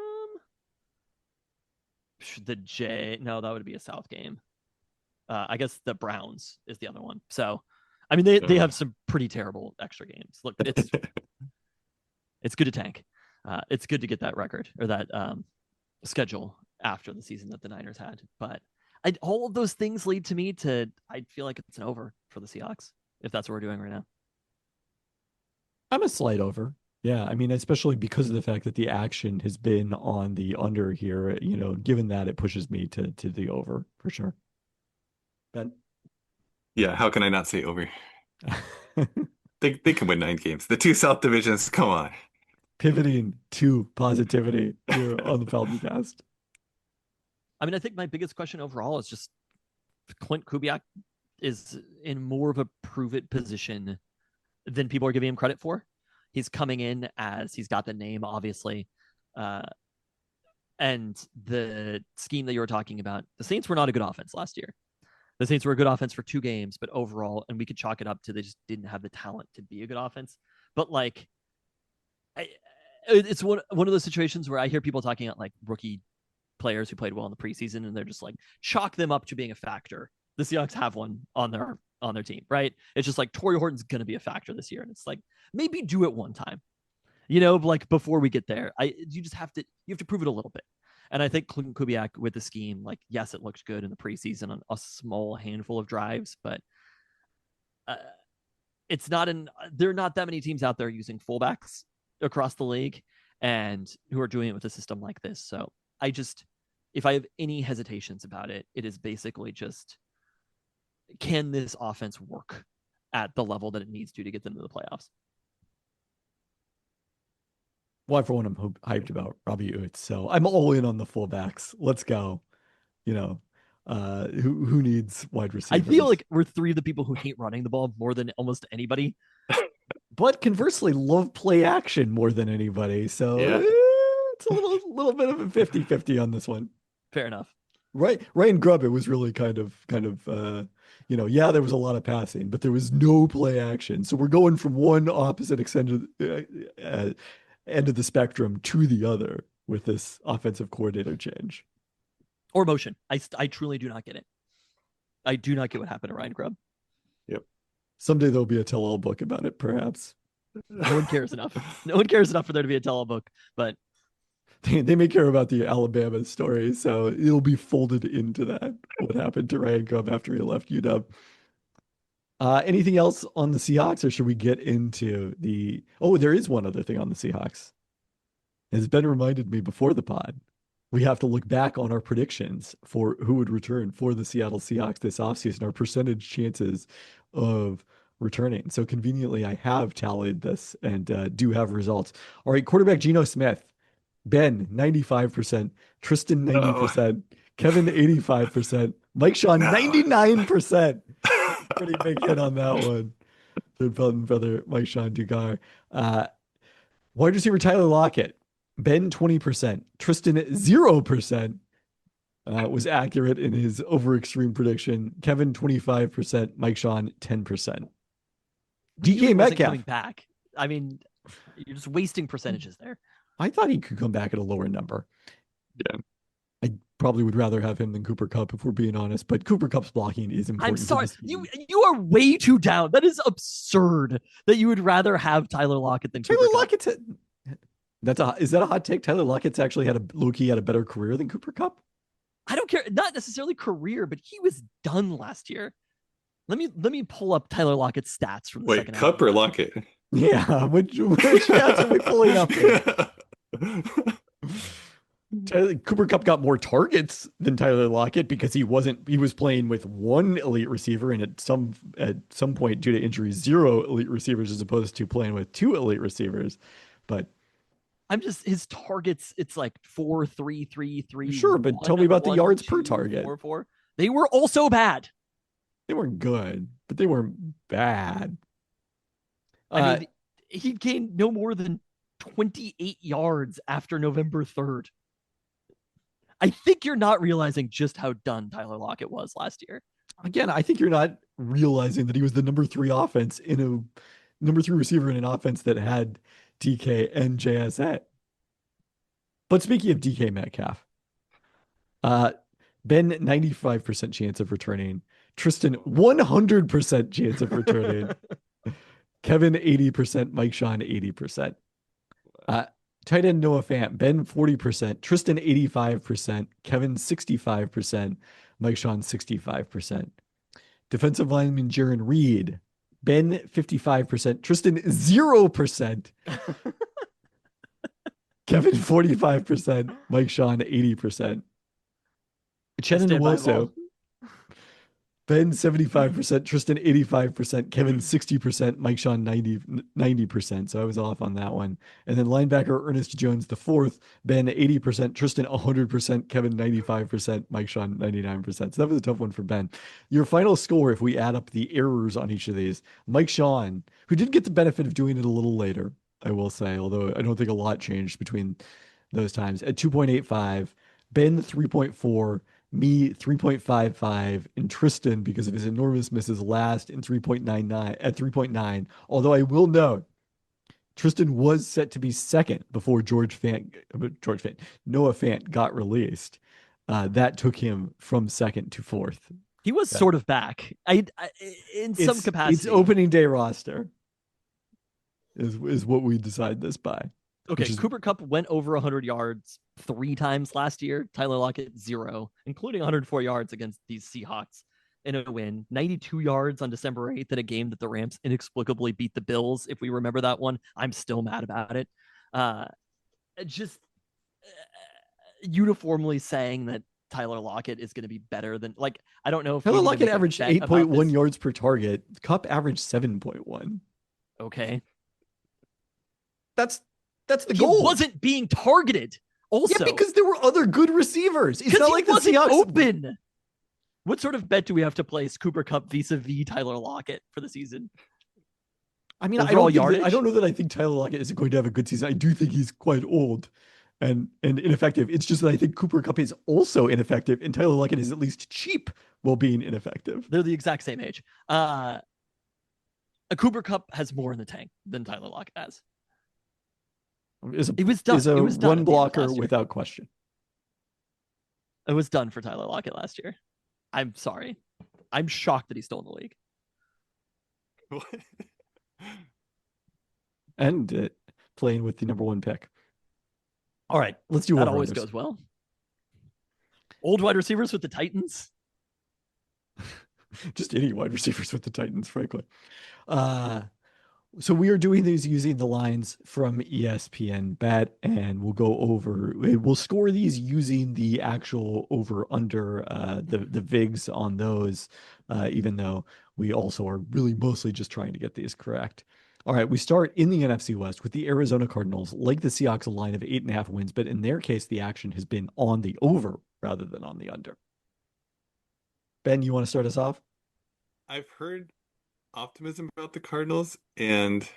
that would be a South game. I guess the Browns is the other one. So, I mean, they have some pretty terrible extra games. Look, it's good to tank. It's good to get that record or that schedule after the season that the Niners had. But all of those things lead to me to, I feel like it's an over for the Seahawks, if that's what we're doing right now. I'm a slight over. Yeah, I mean, especially because of the fact that the action has been on the under here, given that it pushes me to the over for sure. Ben? Yeah, how can I not say over? They can win 9 games. The 2 South divisions, come on. Pivoting to positivity here on the Falconcast. I mean, I think my biggest question overall is just Clint Kubiak is in more of a prove-it position than people are giving him credit for. He's coming in as he's got the name, obviously. And the scheme that you were talking about, the Saints were not a good offense last year. The Saints were a good offense for 2 games, but overall, and we could chalk it up to they just didn't have the talent to be a good offense. But like, it's one of those situations where I hear people talking about like rookie players who played well in the preseason, and they're just like chalk them up to being a factor. The Seahawks have one on their team, right? It's just like Torrey Horton's going to be a factor this year, and it's like maybe do it one time, like before we get there. You have to prove it a little bit. And I think Clint Kubiak with the scheme, like, yes, it looks good in the preseason on a small handful of drives, but there are not that many teams out there using fullbacks across the league and who are doing it with a system like this. So if I have any hesitations about it, it is basically just, can this offense work at the level that it needs to get them to the playoffs? Well, for one, I'm hyped about Robbie Oates, so I'm all in on the fullbacks. Let's go. Who needs wide receivers? I feel like we're 3 of the people who hate running the ball more than almost anybody, but conversely love play action more than anybody. So yeah. It's a little bit of a 50-50 on this one. Fair enough. Right, Ryan Grubb, it was really kind of there was a lot of passing, but there was no play action. So we're going from one opposite end of the spectrum to the other with this offensive coordinator change. Or motion. I truly do not get it. I do not get what happened to Ryan Grubb. Yep. Someday there'll be a tell-all book about it, perhaps. No one cares enough. No one cares enough for there to be a tell-all book, but they may care about the Alabama story, so it'll be folded into that, what happened to Ryan Grubb after he left UW. Anything else on the Seahawks, or should we get into there is one other thing on the Seahawks. As Ben reminded me before the pod, we have to look back on our predictions for who would return for the Seattle Seahawks this offseason, our percentage chances of returning. So conveniently, I have tallied this and do have results. All right, quarterback Geno Smith, Ben, 95%, Tristan, 90%, Kevin, 85%, Mike Sean, 99%. Pretty big hit on that one. Third Pelton brother, Mike Sean Dugar. Wide receiver Tyler Lockett, Ben 20%, Tristan 0% was accurate in his over extreme prediction. Kevin 25%, Mike Sean 10%. DK Metcalf coming back. I mean, you're just wasting percentages there. I thought he could come back at a lower number. Yeah. I probably would rather have him than Cooper Kupp, if we're being honest, but Cooper Kupp's blocking is important. I'm sorry. You are way too down. That is absurd that you would rather have Tyler Lockett than Cooper Lockett's is that a hot take? Tyler Lockett's actually had a better career than Cooper Kupp? I don't care. Not necessarily career, but he was done last year. Let me pull up Tyler Lockett's stats from the second half. Kupp or Lockett? Yeah, which stats are we pulling up here? Cooper Kupp got more targets than Tyler Lockett because he was playing with one elite receiver, and at some point due to injury, 0 elite receivers as opposed to playing with 2 elite receivers. But his targets, it's like 4, 3, 3, 3. Sure, but tell me about the yards per target. 4, 4. They were also bad. They weren't good, but they weren't bad. I mean, he gained no more than 28 yards after November 3rd. I think you're not realizing just how done Tyler Lockett was last year. Again, I think you're not realizing that he was the number 3 receiver in an offense that had DK and JSA. But speaking of DK Metcalf, Ben, 95% chance of returning. Tristan, 100% chance of returning. Kevin, 80%. Mike Sean, 80%. Tight end Noah Fant, Ben, 40%. Tristan, 85%. Kevin, 65%. Mike Sean, 65%. Defensive lineman Jaron Reed, Ben, 55%. Tristan, 0%. Kevin, 45%. Mike Sean, 80%. Chenan Nwosu, Ben, 75%. Tristan, 85%. Kevin, 60%. Mike Sean, 90%. So I was off on that one. And then linebacker Ernest Jones, the 4th. Ben, 80%. Tristan, 100%. Kevin, 95%. Mike Sean, 99%. So that was a tough one for Ben. Your final score, if we add up the errors on each of these, Mike Sean, who did get the benefit of doing it a little later, I will say, although I don't think a lot changed between those times, at 2.85, Ben, 3.4, me 3.55, and Tristan, because of his enormous misses, last in 3.99 at 3.9. Although I will note, Tristan was set to be second before Noah Fant got released. That took him from second to 4th. He was sort of back. In some capacity. It's opening day roster is what we decide this by. Okay, Cooper Kupp went over 100 yards 3 times last year. Tyler Lockett, 0, including 104 yards against these Seahawks in a win. 92 yards on December 8th in a game that the Rams inexplicably beat the Bills. If we remember that one, I'm still mad about it. Just uniformly saying that Tyler Lockett is going to be better than, like, I don't know if Tyler Lockett averaged 8.1 yards per target. Kupp averaged 7.1. Okay. That's the goal. He wasn't being targeted. Also, yeah, because there were other good receivers. It's not like the Seahawks open. What sort of bet do we have to place Cooper Kupp vis-a-vis Tyler Lockett for the season? I mean, I don't know that I think Tyler Lockett is going to have a good season. I do think he's quite old and ineffective. It's just that I think Cooper Kupp is also ineffective, and Tyler Lockett is at least cheap while being ineffective. They're the exact same age. A Cooper Kupp has more in the tank than Tyler Lockett has. It was done. Is a run blocker without question. It was done for Tyler Lockett last year. I'm sorry. I'm shocked that he's still in the league. And playing with the number 1 pick. All right, let's do that. Always goes well. Old wide receivers with the Titans. Just any wide receivers with the Titans, frankly. So we are doing these using the lines from ESPN Bet, and we'll score these using the actual over/under, the VIGs on those, even though we also are really mostly just trying to get these correct. All right, we start in the NFC West with the Arizona Cardinals, like the Seahawks, a line of 8.5 wins, but in their case, the action has been on the over rather than on the under. Ben, you want to start us off? I've heard optimism about the Cardinals, and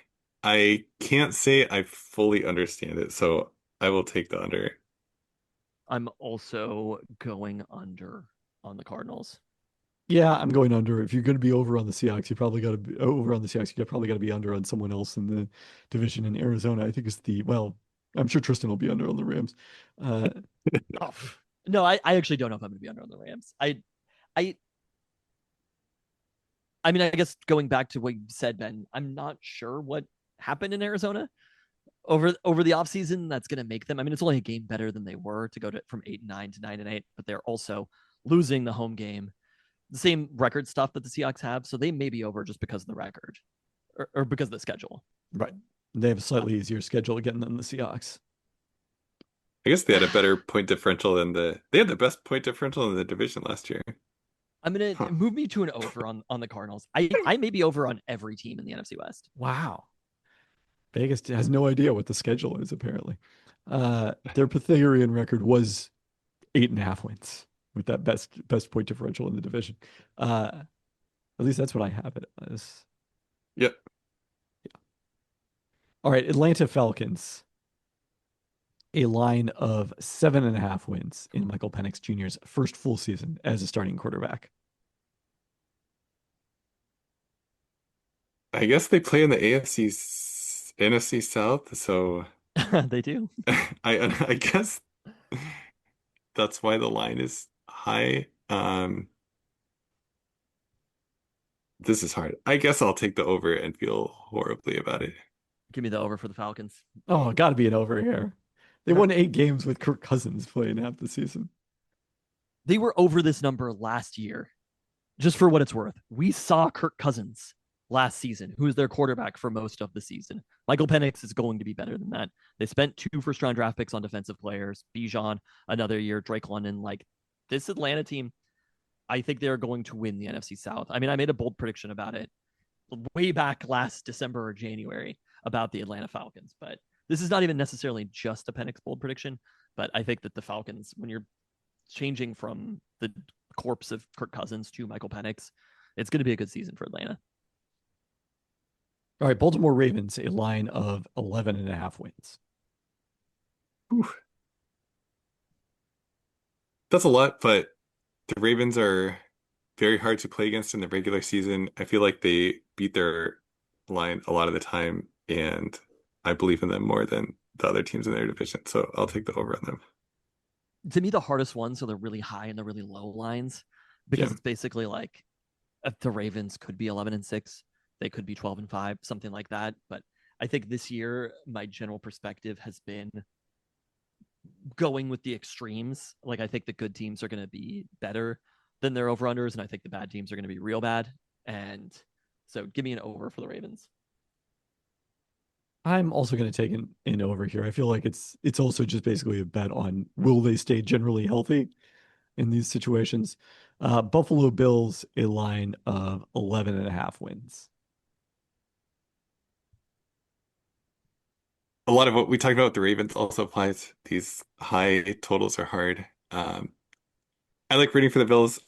I can't say I fully understand it, so I will take the under. I'm also going under on the Cardinals. Yeah, I'm going under. If you're going to be over on the Seahawks, you probably got to be over on the Seahawks. You probably got to be under on someone else in the division. In Arizona, I think is I'm sure Tristan will be under on the Rams. No, I actually don't know if I'm going to be under on the Rams. I mean, I guess going back to what you said, Ben, I'm not sure what happened in Arizona over the offseason that's going to make them. I mean, it's only a game better than they were to go from 8-9 to 9-8, but they're also losing the home game, the same record stuff that the Seahawks have. So they may be over just because of the record or because of the schedule. Right. They have a slightly easier schedule again than the Seahawks. I guess they had a better point differential than they had the best point differential in the division last year. I'm gonna Huh. move me to an over on the Cardinals. I may be over on every team in the NFC West. Wow. Vegas has no idea what the schedule is, apparently. Their Pythagorean record was 8.5 wins with that best point differential in the division. At least that's what I have it as. Yep. All right, Atlanta Falcons. A line of 7.5 wins in Michael Penix Jr.'s first full season as a starting quarterback. I guess they play in the NFC South, so They do. I guess that's why the line is high. This is hard. I guess I'll take the over and feel horribly about it. Give me the over for the Falcons. Oh, got to be an over here. They won 8 games with Kirk Cousins playing half the season. They were over this number last year. Just for what it's worth, we saw Kirk Cousins last season, who is their quarterback for most of the season. Michael Penix is going to be better than that. They spent 2 first-round draft picks on defensive players. Bijan, another year. Drake London. Like, this Atlanta team, I think they're going to win the NFC South. I mean, I made a bold prediction about it way back last December or January about the Atlanta Falcons, but this is not even necessarily just a Penix bold prediction. But I think that the Falcons, when you're changing from the corpse of Kirk Cousins to Michael Penix, it's going to be a good season for Atlanta. All right, Baltimore Ravens, a line of 11.5 wins. Whew. That's a lot, but the Ravens are very hard to play against in the regular season. I feel like they beat their line a lot of the time, and I believe in them more than the other teams in their division. So I'll take the over on them. To me, the hardest ones are the really high and the really low lines, because it's basically like if the Ravens could be 11-6, they could be 12-5, something like that. But I think this year, my general perspective has been going with the extremes. Like, I think the good teams are going to be better than their over-unders, and I think the bad teams are going to be real bad. And so give me an over for the Ravens. I'm also going to take an over here. I feel like it's also just basically a bet on will they stay generally healthy in these situations. Buffalo Bills, a line of 11.5 wins. A lot of what we talked about with the Ravens also applies. These high totals are hard. I like rooting for the Bills.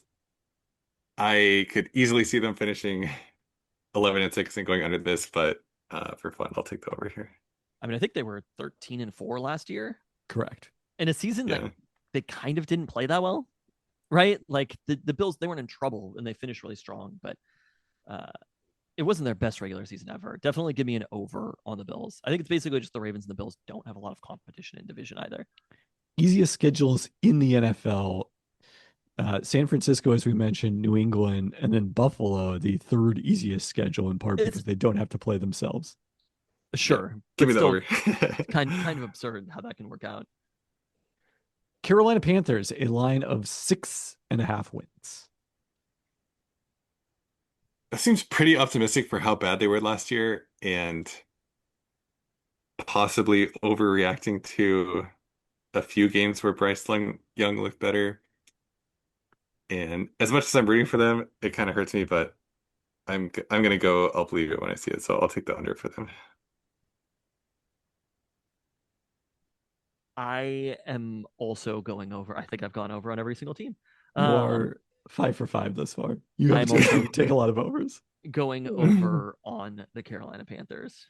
I could easily see them finishing 11-6 and going under this, but for fun, I'll take the over here. I mean, I think they were 13-4 last year. Correct. In a season that they kind of didn't play that well, right? Like the Bills, they weren't in trouble and they finished really strong, but it wasn't their best regular season ever. Definitely give me an over on the Bills. I think it's basically just the Ravens and the Bills don't have a lot of competition in division either. Easiest schedules in the NFL. San Francisco, as we mentioned, New England, and then Buffalo, the third easiest schedule in part because they don't have to play themselves. Sure. Give me the over. kind of absurd how that can work out. Carolina Panthers, a line of 6.5 wins. That seems pretty optimistic for how bad they were last year and possibly overreacting to a few games where Bryce Young looked better. And as much as I'm rooting for them, it kind of hurts me, but I'm gonna go. I'll believe it when I see it, so I'll take the under for them. I am also going over. I think I've gone over on every single team. You are 5 for 5 thus far. You have to take a lot of overs. Going over on the Carolina Panthers.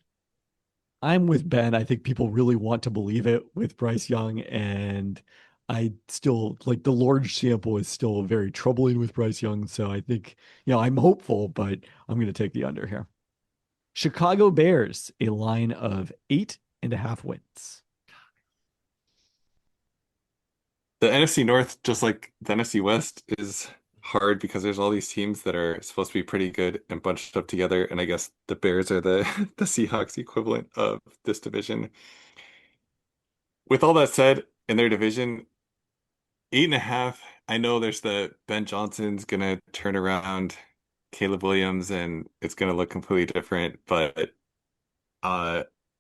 I'm with Ben. I think people really want to believe it with Bryce Young, and I still like the large sample is still very troubling with Bryce Young. So I think, I'm hopeful, but I'm going to take the under here. Chicago Bears, a line of 8.5 wins. The NFC North, just like the NFC West, is hard because there's all these teams that are supposed to be pretty good and bunched up together. And I guess the Bears are the Seahawks equivalent of this division. With all that said, in their division, 8.5. I know there's the Ben Johnson's gonna turn around Caleb Williams and it's gonna look completely different, but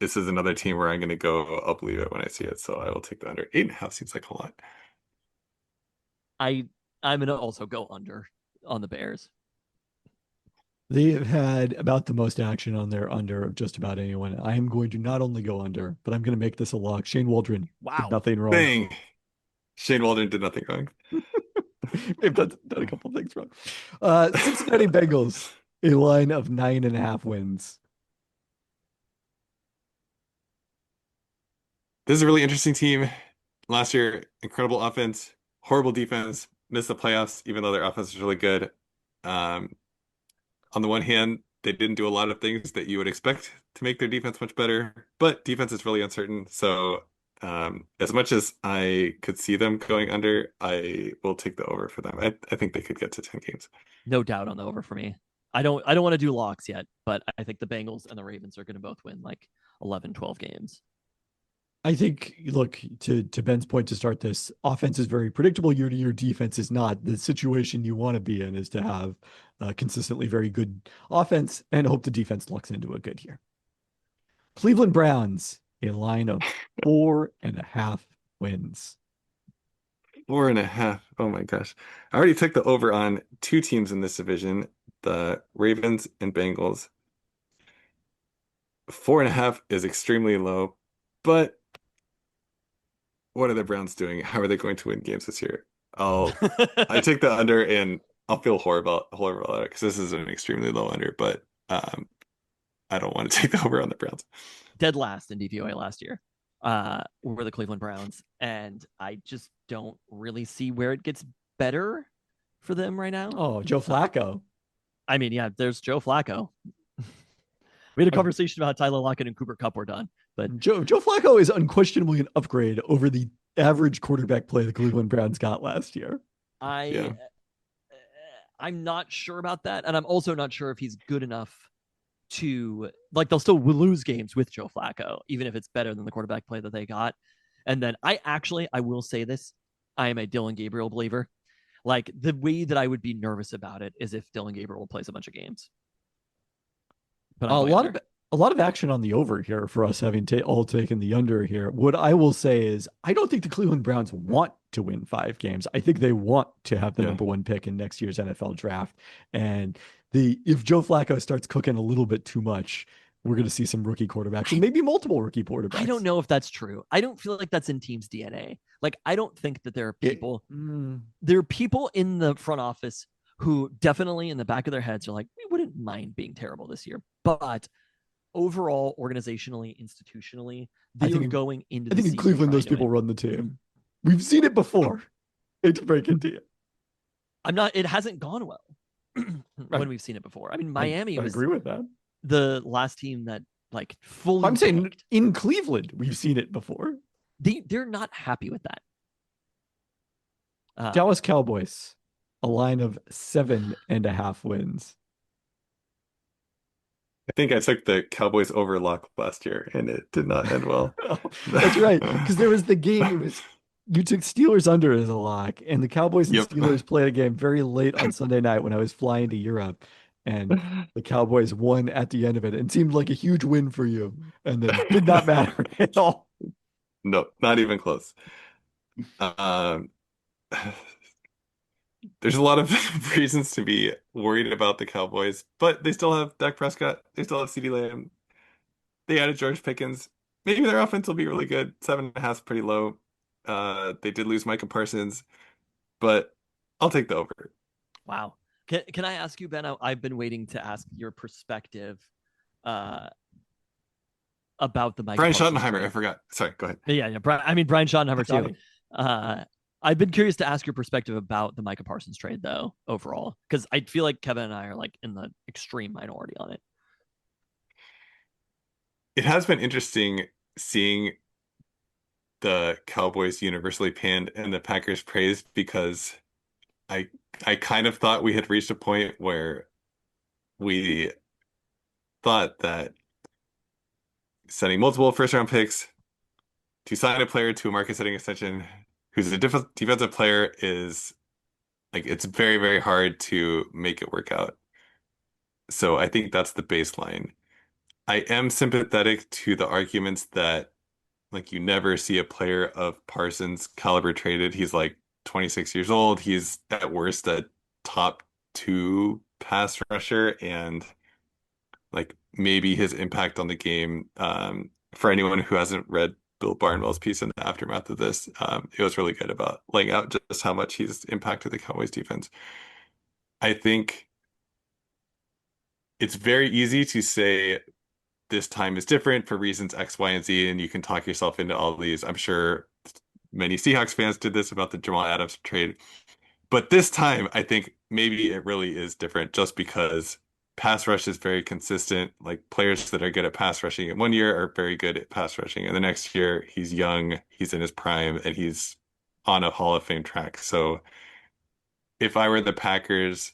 this is another team where I'm going to go, I'll believe it when I see it. So I will take the under. 8.5 seems like a lot. I'm going to also go under on the Bears. They have had about the most action on their under of just about anyone. I am going to not only go under, but I'm going to make this a lock. Shane Waldron did nothing wrong. Dang. Shane Waldron did nothing wrong. They've done a couple of things wrong. Cincinnati Bengals, a line of 9.5 wins. This is a really interesting team. Last year, incredible offense, horrible defense, missed the playoffs, even though their offense is really good. On the one hand, they didn't do a lot of things that you would expect to make their defense much better, but defense is really uncertain. So, as much as I could see them going under, I will take the over for them. I think they could get to 10 games. No doubt on the over for me. I don't want to do locks yet, but I think the Bengals and the Ravens are going to both win like 11, 12 games. I think, look, to Ben's point to start this, offense is very predictable year to year. Defense is not. The situation you want to be in is to have consistently very good offense and hope the defense lucks into a good year. Cleveland Browns, a line of 4.5 wins. 4.5. Oh my gosh. I already took the over on two teams in this division, the Ravens and Bengals. 4.5 is extremely low, but what are the Browns doing? How are they going to win games this year? I take the under and I'll feel horrible about it because this is an extremely low under, but I don't want to take the over on the Browns. Dead last in DVOA last year were the Cleveland Browns, and I just don't really see where it gets better for them right now. Oh, Joe Flacco. I mean, yeah, there's Joe Flacco. We had a conversation about Tyler Lockett and Cooper Kupp were done, but Joe Flacco is unquestionably an upgrade over the average quarterback play the Cleveland Browns got last year. I'm not sure about that, and I'm also not sure if he's good enough to, like, they'll still lose games with Joe Flacco, even if it's better than the quarterback play that they got. And then I will say this, I am a Dylan Gabriel believer. Like, the way that I would be nervous about it is if Dylan Gabriel plays a bunch of games. But a lot of action on the over here for us having all taken the under here. What I will say is I don't think the Cleveland Browns want to win 5 games. I think they want to have the number 1 pick in next year's NFL draft. And if Joe Flacco starts cooking a little bit too much, we're going to see some rookie quarterbacks and maybe multiple rookie quarterbacks. I don't know if that's true. I don't feel like that's in teams' DNA. Like, I don't think that there are people in the front office who definitely in the back of their heads are like, we wouldn't mind being terrible this year. But overall, organizationally, institutionally, they're going into the season. I think in Cleveland, those people run the team. We've seen it before. Hate to break it to you. It hasn't gone well when we've seen it before. I mean, Miami I agree with that. The last team that like fully. I'm saying in Cleveland, we've seen it before. They're not happy with that. Dallas Cowboys, a line of 7.5 wins. I think I took the Cowboys over lock last year, and it did not end well. That's right, because there was the game. You took Steelers under as a lock, and the Cowboys and Steelers played a game very late on Sunday night when I was flying to Europe, and the Cowboys won at the end of it. It seemed like a huge win for you, and then did not matter at all. No, not even close. There's a lot of reasons to be worried about the Cowboys, but they still have Dak Prescott. They still have CeeDee Lamb. They added George Pickens. Maybe their offense will be really good. 7.5 is pretty low. They did lose Micah Parsons, but I'll take the over. Wow. Can I ask you, Ben? I've been waiting to ask your perspective about the Micah Brian Parsons Schottenheimer. trade. I forgot. Sorry, go ahead. Yeah. Brian Schottenheimer too. I've been curious to ask your perspective about the Micah Parsons trade, though, overall, because I feel like Kevin and I are like in the extreme minority on it. It has been interesting seeing the Cowboys universally panned and the Packers praised, because I kind of thought we had reached a point where we thought that sending multiple first-round picks to sign a player to a market-setting extension who's a defensive player is like, it's very, very hard to make it work out. So I think that's the baseline. I am sympathetic to the arguments that like you never see a player of Parsons' caliber traded. He's like 26 years old. He's at worst a top two pass rusher, and like maybe his impact on the game. For anyone who hasn't read Bill Barnwell's piece in the aftermath of this, it was really good about laying out just how much he's impacted the Cowboys defense. I think it's very easy to say this time is different for reasons X, Y, and Z, and you can talk yourself into all these. I'm sure many Seahawks fans did this about the Jamal Adams trade. But this time, I think maybe it really is different just because pass rush is very consistent. Like players that are good at pass rushing in one year are very good at pass rushing. And the next year, he's young, he's in his prime, and he's on a Hall of Fame track. So if I were the Packers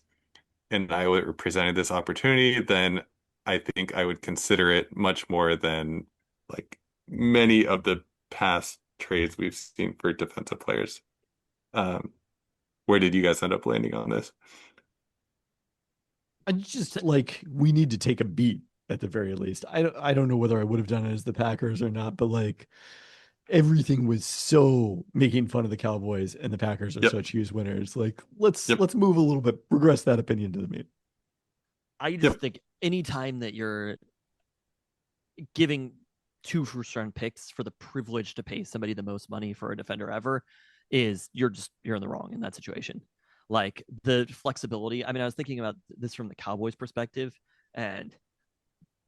and I were presented this opportunity, then I think I would consider it much more than like many of the past trades we've seen for defensive players. Um, where did you guys end up landing on this? I just like we need to take a beat at the very least. I don't know whether I would have done it as the Packers or not, but like everything was so making fun of the Cowboys and the Packers are Yep. such huge winners. Like let's Yep. let's move a little bit, progress that opinion to the meat. I just think anytime that you're giving 2 first-round picks for the privilege to pay somebody the most money for a defender ever is you're in the wrong in that situation. Like the flexibility. I mean, I was thinking about this from the Cowboys perspective, and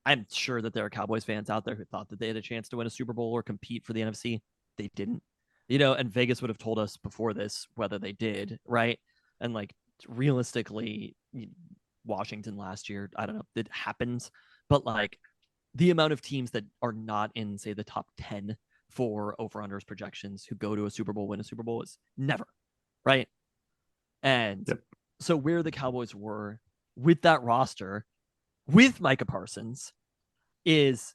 I'm sure that there are Cowboys fans out there who thought that they had a chance to win a Super Bowl or compete for the NFC. They didn't, and Vegas would have told us before this whether they did, right? And like realistically, Washington last year, I don't know, it happens, but like the amount of teams that are not in, say, the top 10 for over-unders projections who go to a Super Bowl, win a Super Bowl is never, right? And so where the Cowboys were with that roster, with Micah Parsons, is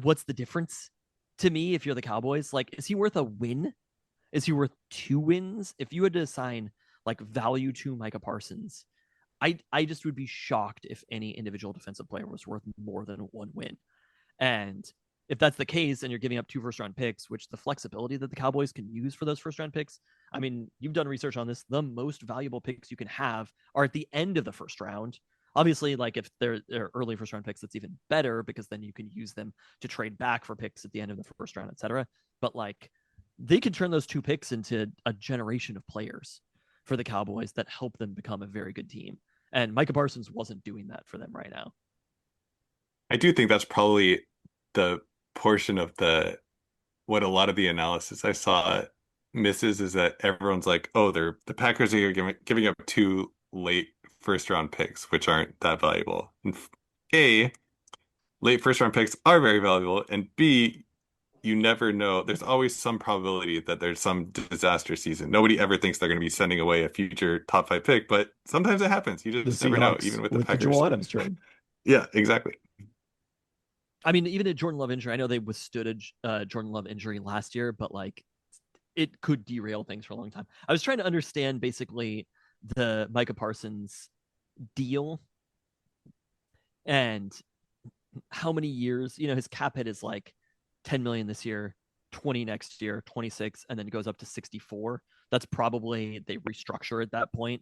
what's the difference to me if you're the Cowboys? Like, is he worth a win? Is he worth 2 wins? If you had to assign like value to Micah Parsons, I just would be shocked if any individual defensive player was worth more than 1 win. And if that's the case and you're giving up 2 first-round picks, which the flexibility that the Cowboys can use for those first-round picks, I mean, you've done research on this. The most valuable picks you can have are at the end of the first round. Obviously, like if they're early first-round picks, that's even better because then you can use them to trade back for picks at the end of the first round, etc. But like they can turn those 2 picks into a generation of players for the Cowboys that help them become a very good team. And Micah Parsons wasn't doing that for them right now. I do think that's probably the portion of what a lot of the analysis I saw misses is that everyone's like, oh, the Packers are giving up 2 late first round picks, which aren't that valuable. And A, late first round picks are very valuable, and B, you never know. There's always some probability that there's some disaster season. Nobody ever thinks they're going to be sending away a future top 5 pick, but sometimes it happens. You just never know, even with the Packers. The Jamal Adams trade. Yeah, exactly. I mean, even a Jordan Love injury, I know they withstood a Jordan Love injury last year, but like it could derail things for a long time. I was trying to understand basically the Micah Parsons deal and how many years, his cap hit is like 10 million this year, 20 next year, 26, and then it goes up to 64. That's probably they restructure at that point,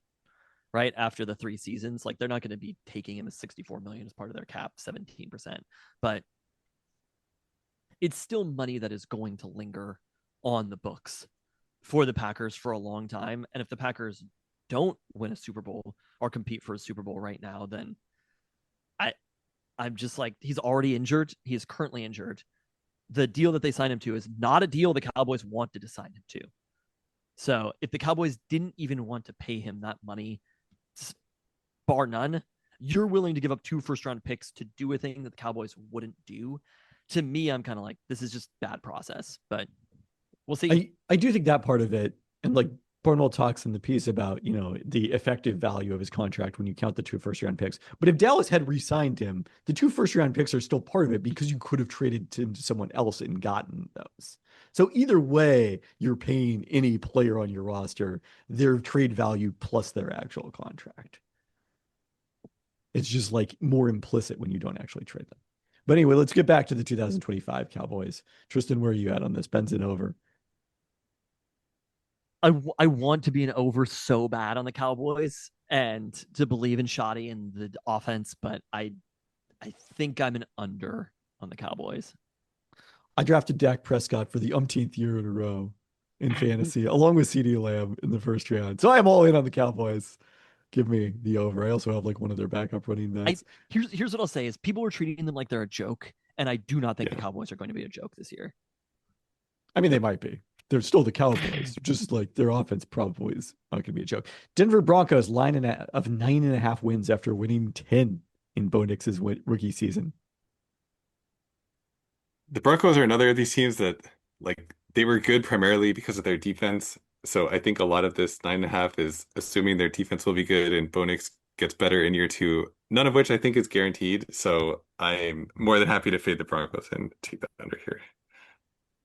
right? After the 3 seasons, like they're not going to be taking him as 64 million as part of their cap, 17%, but it's still money that is going to linger on the books for the Packers for a long time. And if the Packers don't win a Super Bowl or compete for a Super Bowl right now, then I'm just like, he's already injured. He is currently injured. The deal that they signed him to is not a deal the Cowboys wanted to sign him to. So if the Cowboys didn't even want to pay him that money, bar none, you're willing to give up 2 first-round picks to do a thing that the Cowboys wouldn't do. To me, I'm kind of like, this is just bad process, but we'll see. I do think that part of it, and like Barnwell talks in the piece about, the effective value of his contract when you count the 2 first-round picks. But if Dallas had re-signed him, the 2 first-round picks are still part of it because you could have traded him to someone else and gotten those. So either way, you're paying any player on your roster their trade value plus their actual contract. It's just like more implicit when you don't actually trade them. But anyway, let's get back to the 2025 Cowboys. Tristan, where are you at on this? Ben's an over. I want to be an over so bad on the Cowboys and to believe in Shoddy and the offense, but I think I'm an under on the Cowboys. I drafted Dak Prescott for the umpteenth year in a row in fantasy, along with CeeDee Lamb in the first round. So I'm all in on the Cowboys. Give me the over. I also have like one of their backup running backs. Here's what I'll say is people were treating them like they're a joke, and I do not think the Cowboys are going to be a joke this year. I mean, they might be. They're still the Cowboys, just like their offense probably is not going to be a joke. Denver Broncos line of 9.5 wins after winning 10 in Bo Nix's rookie season. The Broncos are another of these teams that like they were good primarily because of their defense. So I think a lot of this 9.5 is assuming their defense will be good and Bo Nix gets better in year 2, none of which I think is guaranteed. So I'm more than happy to fade the Broncos and take that under here.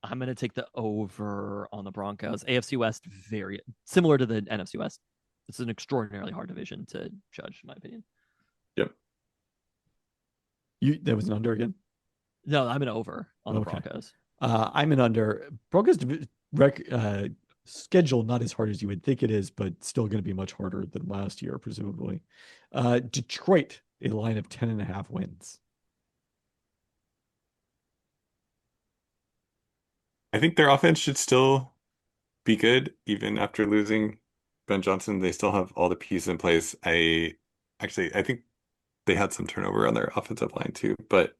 I'm going to take the over on the Broncos. AFC West, very similar to the NFC West. It's an extraordinarily hard division to judge, in my opinion. Yep. That was an under again? No, I'm an over on the Broncos. I'm an under. Broncos schedule not as hard as you would think it is, but still going to be much harder than last year, presumably. Detroit, a line of 10.5 wins. I think their offense should still be good, even after losing Ben Johnson. They still have all the pieces in place. I think they had some turnover on their offensive line too, but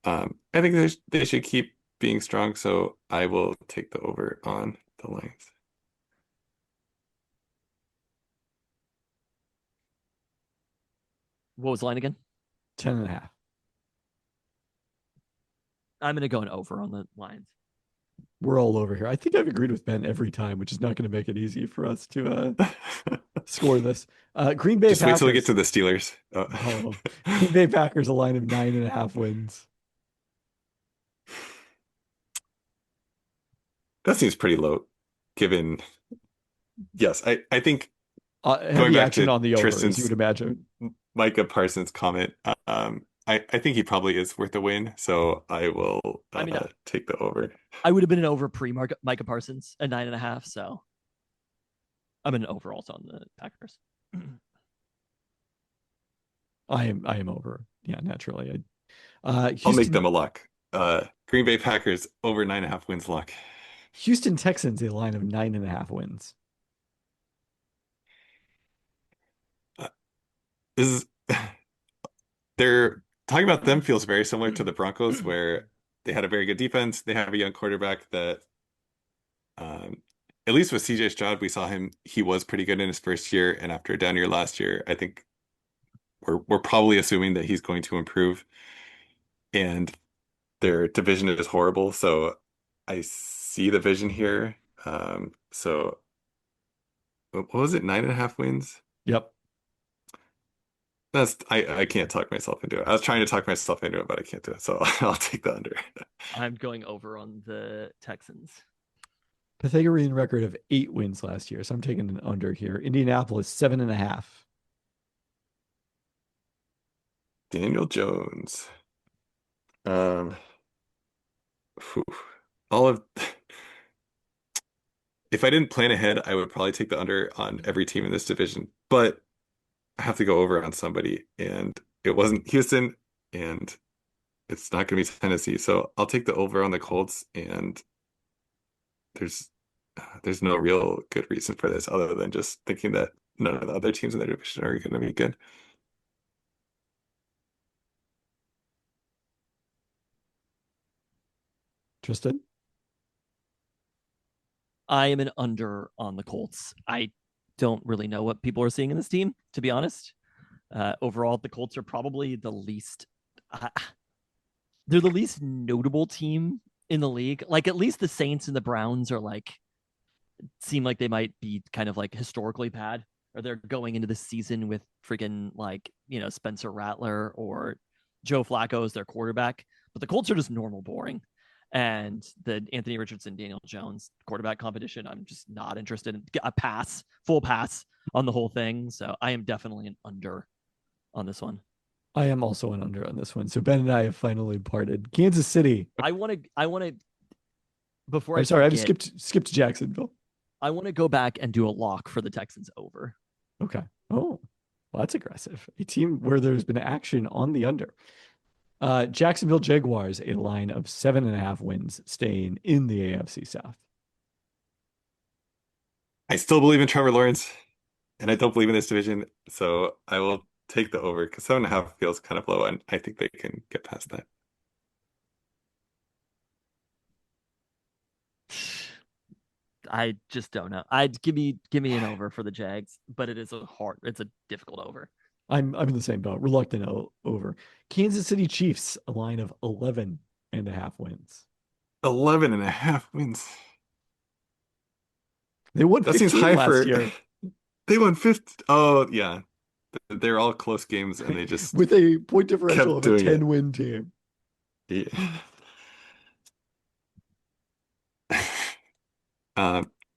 I think they should keep being strong. So I will take the over on the Lions. What was the line again? 10.5. I'm going to go an over on the Lions. We're all over here. I think I've agreed with Ben every time, which is not going to make it easy for us to score this. Green Bay Just Packers. wait till we get to the Steelers. Green Bay Packers, a line of 9.5 wins. That seems pretty low, given. Yes, I think heavy back action to on the over, Tristan's as you would imagine. Micah Parsons comment. I think he probably is worth a win, so I will take the over. I would have been an over pre-Micah Parsons at 9.5, so I'm an over also on the Packers. I am over. Yeah, naturally. I'll make them a lock. Green Bay Packers over 9.5 wins lock. Houston Texans, a line of 9.5 wins. They're talking about them feels very similar to the Broncos, where they had a very good defense. They have a young quarterback that, at least with CJ Stroud, we saw he was pretty good in his first year, and after a down year last year, I think we're probably assuming that he's going to improve. And their division is horrible, so I see the vision here. So what was it? 9.5 wins? Yep. I can't talk myself into it. I was trying to talk myself into it, but I can't do it. So I'll take the under. I'm going over on the Texans. Pythagorean record of 8 wins last year, so I'm taking an under here. Indianapolis, 7.5. Daniel Jones. All of if I didn't plan ahead, I would probably take the under on every team in this division, but I have to go over on somebody, and it wasn't Houston, and it's not going to be Tennessee. So I'll take the over on the Colts, and there's no real good reason for this other than just thinking that none of the other teams in their division are going to be good. Tristan? I am an under on the Colts. I don't really know what people are seeing in this team, to be honest. Overall, the Colts are probably the least they're the least notable team in the league. Like, at least the Saints and the Browns are like seem like they might be kind of like historically bad, or they're going into the season with freaking like, Spencer Rattler or Joe Flacco as their quarterback. But the Colts are just normal boring. And the Anthony Richardson, Daniel Jones quarterback competition, I'm just not interested in. Full pass on the whole thing. So I am definitely an under on this one. I am also an under on this one. So Ben and I have finally parted. Kansas City. I want to before I'm I sorry, I've forget, skipped Jacksonville. I want to go back and do a lock for the Texans over. Okay. Oh, well, that's aggressive. A team where there's been action on the under. Jacksonville Jaguars, a line of 7.5 wins, staying in the AFC South. I still believe in Trevor Lawrence, and I don't believe in this division, so I will take the over because 7.5 feels kind of low, and I think they can get past that. I just don't know. I'd give me an over for the Jags, but it's a difficult over. I'm in the same boat. Reluctant over. Kansas City Chiefs, a line of 11.5 wins. 11.5 wins. They won That 15 seems high last for year. They won 50. Oh yeah, they're all close games, and they just with a point differential kept of a doing it. 10-win team. Yeah.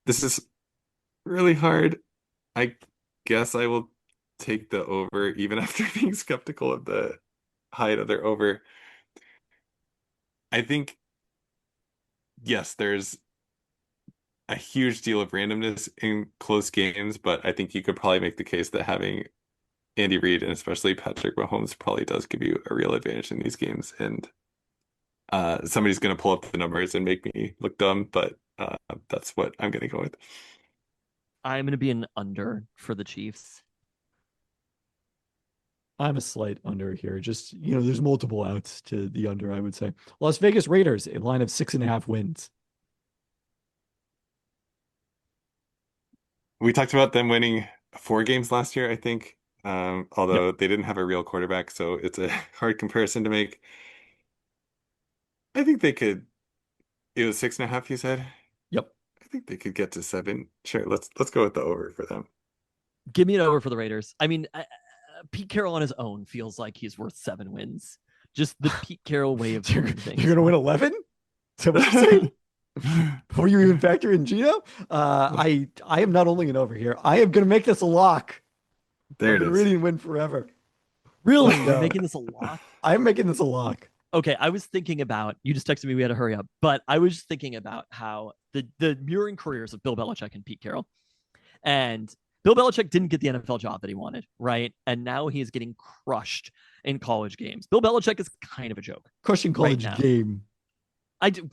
This is really hard. I guess I will take the over, even after being skeptical of the height of their over. I think, yes, there's a huge deal of randomness in close games, but I think you could probably make the case that having Andy Reid and especially Patrick Mahomes probably does give you a real advantage in these games. And somebody's going to pull up the numbers and make me look dumb, but that's what I'm going to go with. I'm going to be an under for the Chiefs. I'm a slight under here. Just, there's multiple outs to the under, I would say. Las Vegas Raiders, a line of 6.5 wins. We talked about them winning 4 games last year, I think, although they didn't have a real quarterback, so it's a hard comparison to make. I think they could. It was 6.5, you said? Yep. I think they could get to 7. Sure, let's go with the over for them. Give me an over for the Raiders. I mean, Pete Carroll on his own feels like he's worth 7 wins. Just the Pete Carroll way of doing things. You're going to win 11? Is that what you're saying? Before you even factor in Gino? I am not only an over here. I am going to make this a lock. There it is. Really win forever. Really? You're making this a lock? I'm making this a lock. Okay, I was thinking about, you just texted me, we had to hurry up, but I was just thinking about how the mirroring careers of Bill Belichick and Pete Carroll. And Bill Belichick didn't get the NFL job that he wanted, right? And now he is getting crushed in college games. Bill Belichick is kind of a joke. Crushing college game.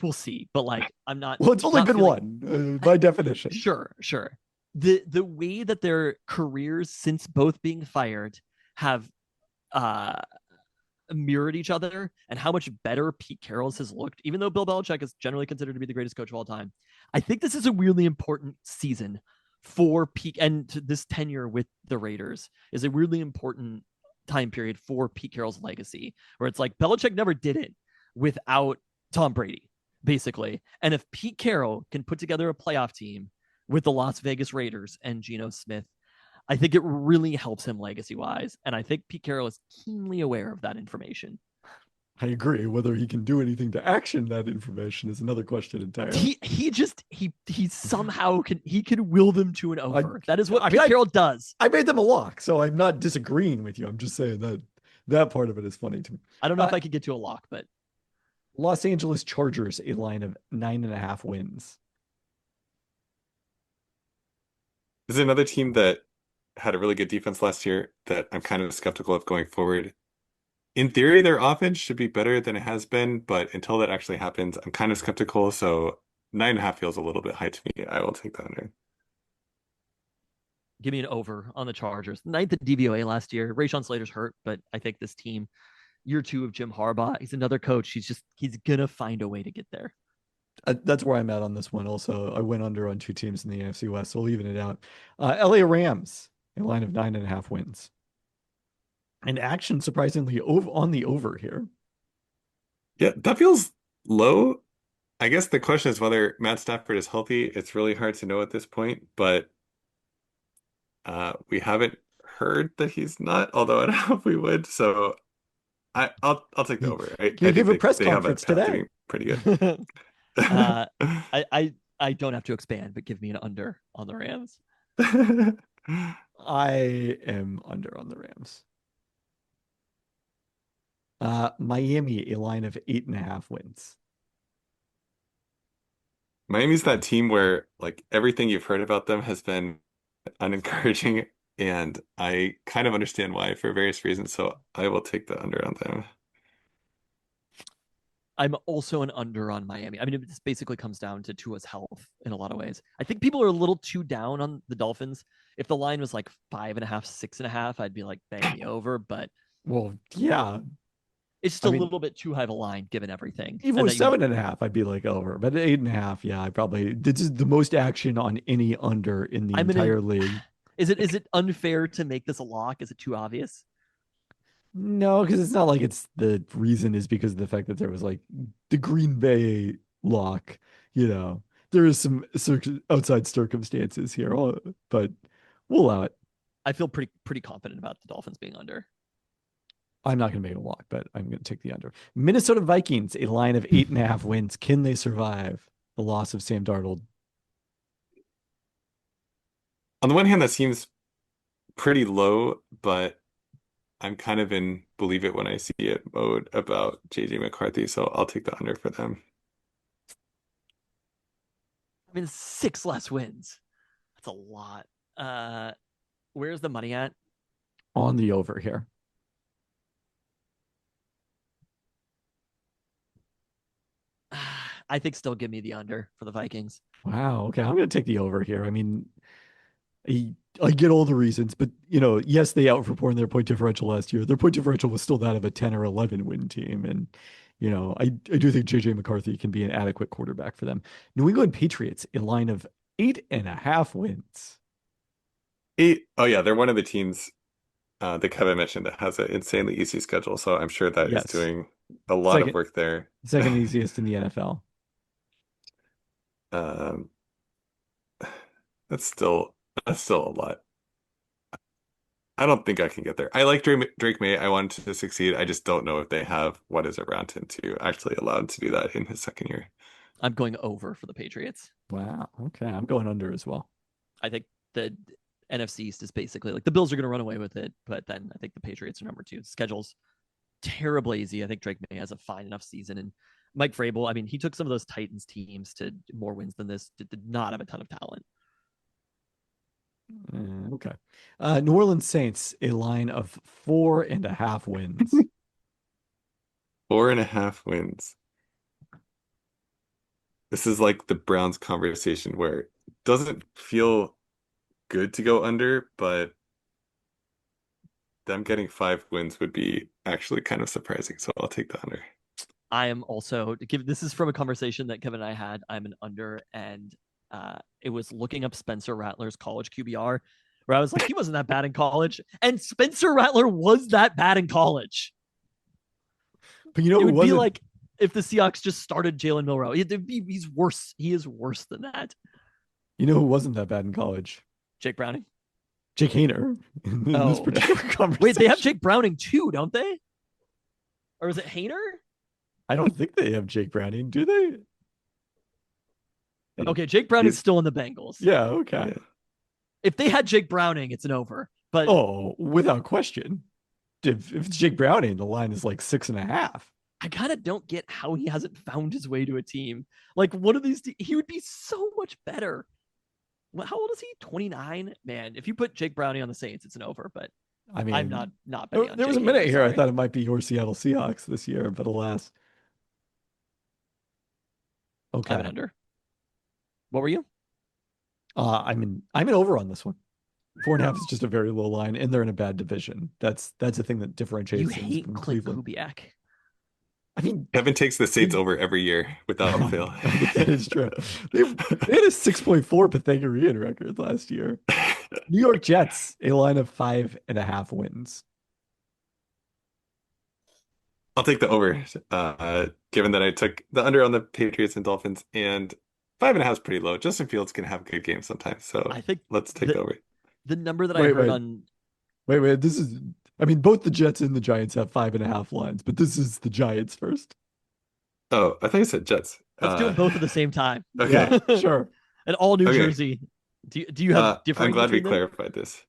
We'll see, but I'm not. Well, it's only been one, by definition. Sure. The way that their careers since both being fired have mirrored each other, and how much better Pete Carroll's has looked, even though Bill Belichick is generally considered to be the greatest coach of all time. I think this is a really important season for Pete, and this tenure with the Raiders is a really important time period for Pete Carroll's legacy, where it's like Belichick never did it without Tom Brady, basically. And if Pete Carroll can put together a playoff team with the Las Vegas Raiders and Geno Smith, I think it really helps him legacy-wise. And I think Pete Carroll is keenly aware of that information. I agree. Whether he can do anything to action that information is another question entirely. He somehow can will them to an over. That is what Pete Carroll does. I made them a lock, so I'm not disagreeing with you. I'm just saying that part of it is funny to me. I don't know if I could get to a lock, but Los Angeles Chargers, a line of 9.5 wins. This is another team that had a really good defense last year that I'm kind of skeptical of going forward. In theory, their offense should be better than it has been, but until that actually happens, I'm kind of skeptical. So 9.5 feels a little bit high to me. I will take that under. Give me an over on the Chargers. 9th at DVOA last year. Rashawn Slater's hurt, but I think this team, year 2 of Jim Harbaugh, he's another coach. He's going to find a way to get there. That's where I'm at on this one. Also, I went under on 2 teams in the AFC West, so leaving it out. LA Rams, a line of 9.5 wins. And action surprisingly on the over here. Yeah, that feels low. I guess the question is whether Matt Stafford is healthy. It's really hard to know at this point, but we haven't heard that he's not, although I don't know if we would. So I'll take the over. He gave a press conference today. Pretty good. I don't have to expand, but give me an under on the Rams. I am under on the Rams. Miami, a line of 8.5 wins. Miami's that team where like everything you've heard about them has been unencouraging, and I kind of understand why for various reasons. So I will take the under on them. I'm also an under on Miami. I mean, this basically comes down to Tua's health in a lot of ways. I think people are a little too down on the Dolphins. If the line was like 5.5, 6.5, I'd be like, bang me over. But Well, yeah. it's just a little bit too high of a line given everything. Even with 7.5, I'd be like over. But at 8.5, yeah, I probably this is the most action on any under in the entire league. Is it unfair to make this a lock? Is it too obvious? No, because it's not like it's the reason is because of the fact that there was like the Green Bay lock. There is some outside circumstances here, but we'll allow it. I feel pretty confident about the Dolphins being under. I'm not going to make it a lock, but I'm going to take the under. Minnesota Vikings, a line of 8.5 wins. Can they survive the loss of Sam Darnold? On the one hand, that seems pretty low, but I'm kind of in believe it when I see it mode about JJ McCarthy, so I'll take the under for them. I mean, 6 less wins. That's a lot. Where's the money at? On the over here. I think still give me the under for the Vikings. Wow. Okay. I'm going to take the over here. I mean, I get all the reasons, but yes, they outperformed their point differential last year. Their point differential was still that of a 10 or 11 win team. And, I do think JJ McCarthy can be an adequate quarterback for them. New England Patriots, a line of 8.5 wins. 8. Oh yeah. They're one of the teams that Kevin mentioned that has an insanely easy schedule. So I'm sure that is doing a lot of work there. Second easiest in the NFL. That's still a lot. I don't think I can get there. I like Drake May. I want him to succeed. I just don't know if they have what is around him to actually allow him to do that in his second year. I'm going over for the Patriots. Wow. Okay. I'm going under as well. I think the NFC East is basically like the Bills are going to run away with it, but then I think the Patriots are number 2. Schedule's terribly easy. I think Drake May has a fine enough season, and Mike Vrabel, I mean, he took some of those Titans teams to more wins than this. Did not have a ton of talent. Okay. New Orleans Saints, a line of 4.5 wins. 4.5 wins. This is like the Browns conversation where it doesn't feel good to go under, but them getting 5 wins would be actually kind of surprising. So I'll take the under. I am also this is from a conversation that Kevin and I had. I'm an under, and it was looking up Spencer Rattler's college QBR, where I was like, he wasn't that bad in college, and Spencer Rattler was that bad in college. But it would be like if the Seahawks just started Jalen Milroe. He's worse. He is worse than that. You know who wasn't that bad in college? Jake Browning. Jake Haener. In this particular conversation. Wait, they have Jake Browning too, don't they? Or is it Haener? I don't think they have Jake Browning, do they? Okay, Jake Browning's still in the Bengals. Yeah, okay. If they had Jake Browning, it's an over. But without question. If it's Jake Browning, the line is like 6.5. I kind of don't get how he hasn't found his way to a team. Like one of these, he would be so much better. How old is he? 29? Man, if you put Jake Browning on the Saints, it's an over. But I mean, I'm not betting on there was Jake a minute Haener, here sorry. I thought it might be your Seattle Seahawks this year, but alas. Okay. I'm an under. What were you? I'm an over on this one. 4.5 is just a very low line, and they're in a bad division. That's the thing that differentiates You them hate from Clint Cleveland. Kubiak. I mean, Kevin takes the Saints over every year without fail. That is true. They had a 6.4 Pythagorean record last year. New York Jets, a line of 5.5 wins. I'll take the over, given that I took the under on the Patriots and Dolphins, and 5.5 is pretty low. Justin Fields can have good games sometimes, so I think let's take the over. The number that I heard on... Wait, this is... I mean, both the Jets and the Giants have 5.5 lines, but this is the Giants first. Oh, I thought you said Jets. Let's do them both at the same time. Okay. Yeah, sure. And all New Jersey. Do you have different? I'm glad we clarified this.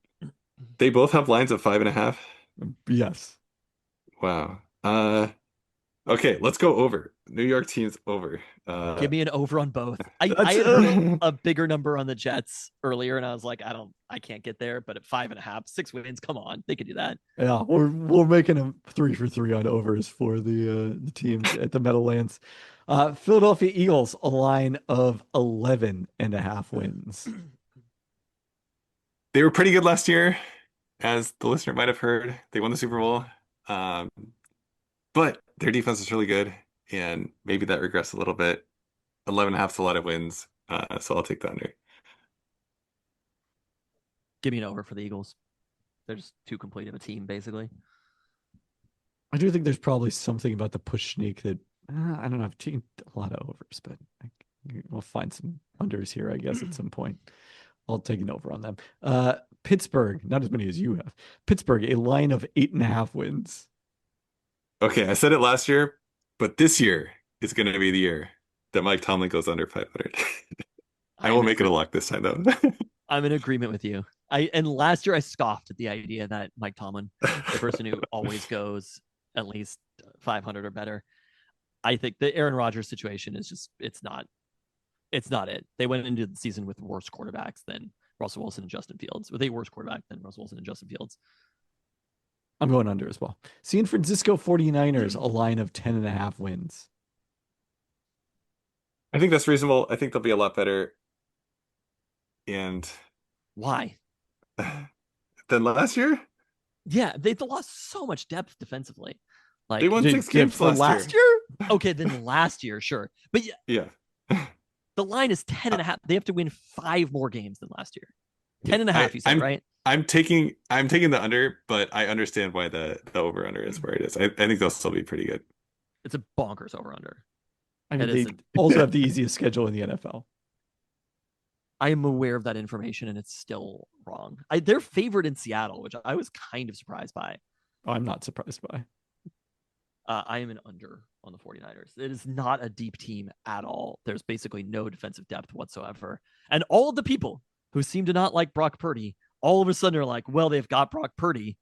They both have lines of 5.5. Yes. Wow. Okay, let's go over. New York teams over. Give me an over on both. I That's had a bigger number on the Jets earlier, and I was like, I can't get there. But at 5.5, 6 wins, come on, they could do that. Yeah, we're making a 3 for 3 on overs for the teams at the Meadowlands. Philadelphia Eagles, a line of 11.5 wins. They were pretty good last year, as the listener might have heard. They won the Super Bowl. Um, but their defense is really good, and maybe that regressed a little bit. 11.5 is a lot of wins, so I'll take the under. Give me an over for the Eagles. They're just too complete of a team, basically. I do think there's probably something about the push sneak that I don't know. I've seen a lot of overs, but we'll find some unders here, I guess, at some point. I'll take an over on them. Pittsburgh, not as many as you have. Pittsburgh, a line of 8.5 wins. Okay, I said it last year, but this year is going to be the year that Mike Tomlin goes under 500. I will make it a lock this time, though. I'm in agreement with you. And last year I scoffed at the idea that Mike Tomlin, the person who always goes at least 500 or better. I think the Aaron Rodgers situation is just it's not it. They went into the season with worse quarterbacks than Russell Wilson and Justin Fields, with a worse quarterback than Russell Wilson and Justin Fields. I'm going under as well. San Francisco 49ers, a line of 10.5 wins. I think that's reasonable. I think they'll be a lot better. And why? Than last year? Yeah, they've lost so much depth defensively. Like they won 6 games last year. Okay, then last year, sure. But yeah. The line is 10.5. They have to win 5 more games than last year. 10.5, you said, right? I'm taking the under, but I understand why the over under is where it is. I think they'll still be pretty good. It's a bonkers over under. I mean, they also have the easiest schedule in the NFL. I am aware of that information, and it's still wrong. They're favored in Seattle, which I was kind of surprised by. Oh, I'm not surprised by. I am an under on the 49ers. It is not a deep team at all. There's basically no defensive depth whatsoever. And all of the people who seem to not like Brock Purdy, all of a sudden are like, well, they've got Brock Purdy.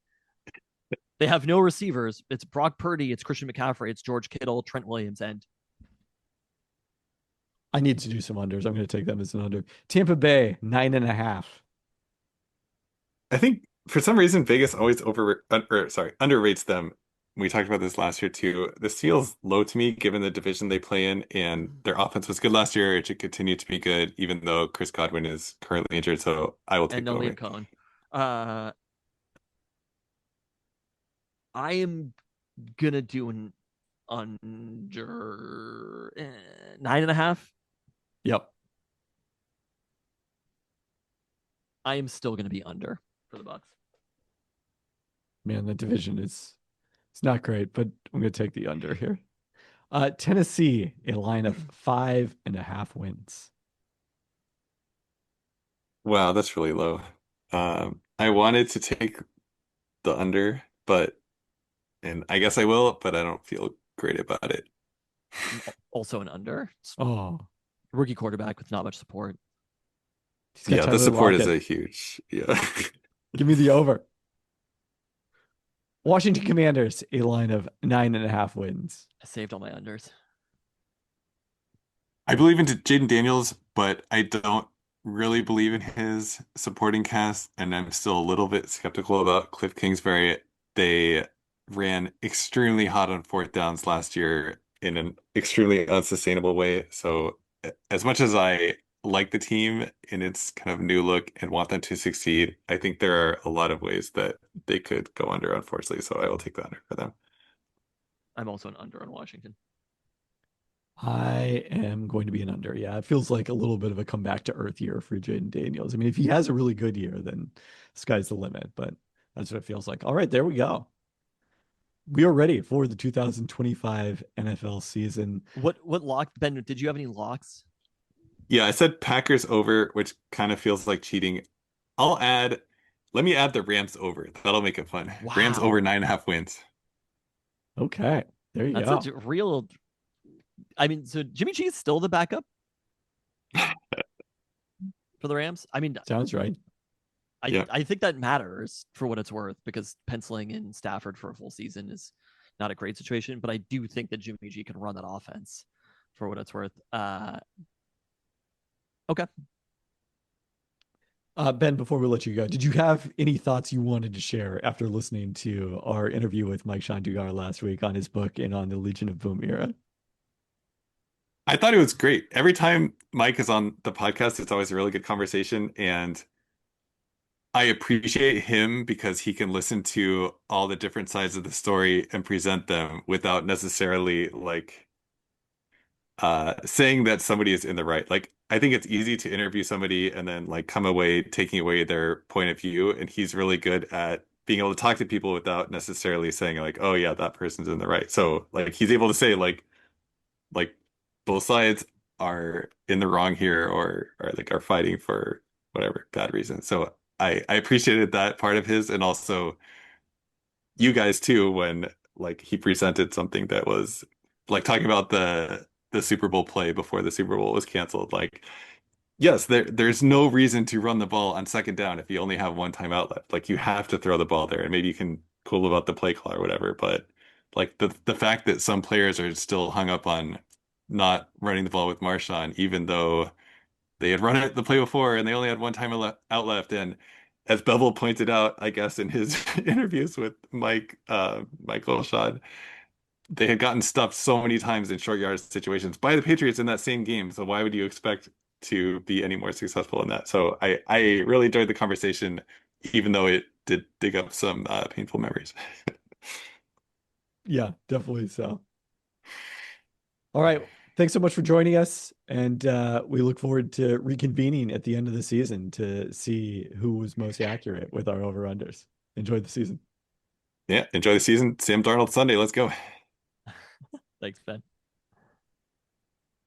They have no receivers. It's Brock Purdy. It's Christian McCaffrey. It's George Kittle, Trent Williams, and I need to do some unders. I'm going to take them as an under. Tampa Bay, 9.5. I think for some reason Vegas always underrates them. We talked about this last year too. This feels low to me given the division they play in, and their offense was good last year. It should continue to be good, even though Chris Godwin is currently injured. So I will take and over. Liam Cohen. I am gonna do an under 9.5. Yep. I am still gonna be under for the Bucks. Man, the division it's not great, but I'm going to take the under here. Tennessee, a line of 5.5 wins. Wow, that's really low. I wanted to take the under, and I guess I will, but I don't feel great about it. Also an under. Oh, rookie quarterback with not much support. Yeah, the support is a huge. Yeah. Give me the over. Washington Commanders, a line of 9.5 wins. I saved all my unders. I believe in Jaden Daniels, but I don't really believe in his supporting cast, and I'm still a little bit skeptical about Cliff Kingsbury. They ran extremely hot on 4th downs last year in an extremely unsustainable way. So as much as I like the team in its kind of new look and want them to succeed, I think there are a lot of ways that they could go under, unfortunately. So I will take the under for them. I'm also an under on Washington. I am going to be an under. Yeah, it feels like a little bit of a comeback to earth year for Jaden Daniels. I mean, if he has a really good year, then sky's the limit. But that's what it feels like. All right, there we go. We are ready for the 2025 NFL season. What lock, Ben? Did you have any locks? Yeah, I said Packers over, which kind of feels like cheating. Let me add the Rams over. That'll make it fun. Wow. Rams over 9.5 wins. Okay, there you go. That's a real. I mean, so Jimmy G is still the backup for the Rams. I mean, sounds right. I think that matters for what it's worth, because penciling in Stafford for a full season is not a great situation, but I do think that Jimmy G can run that offense for what it's worth. Okay. Ben, before we let you go, did you have any thoughts you wanted to share after listening to our interview with Mike Shandugar last week on his book and on the Legion of Boom era? I thought it was great. Every time Mike is on the podcast, it's always a really good conversation. And I appreciate him because he can listen to all the different sides of the story and present them without necessarily saying that somebody is in the right. Like, I think it's easy to interview somebody and then like come away taking away their point of view. And he's really good at being able to talk to people without necessarily saying like, oh yeah, that person's in the right. So like he's able to say like both sides are in the wrong here or like are fighting for whatever bad reason. So I appreciated that part of his, and also you guys too when like he presented something that was like talking about the Super Bowl play before the Super Bowl was canceled. Like, yes, there's no reason to run the ball on second down if you only have one timeout left. Like you have to throw the ball there, and maybe you can cool about the play call or whatever. But like the fact that some players are still hung up on not running the ball with Marshawn, even though they had run it the play before and they only had one time out left. And as Bevel pointed out, I guess in his interviews with Michael Shaw, they had gotten stuffed so many times in short yardage situations by the Patriots in that same game. So why would you expect to be any more successful in that? So I really enjoyed the conversation, even though it did dig up some painful memories. Yeah, definitely so. All right. Thanks so much for joining us. And we look forward to reconvening at the end of the season to see who was most accurate with our over-unders. Enjoy the season. Yeah, enjoy the season. Sam Darnold Sunday. Let's go. Thanks, Ben.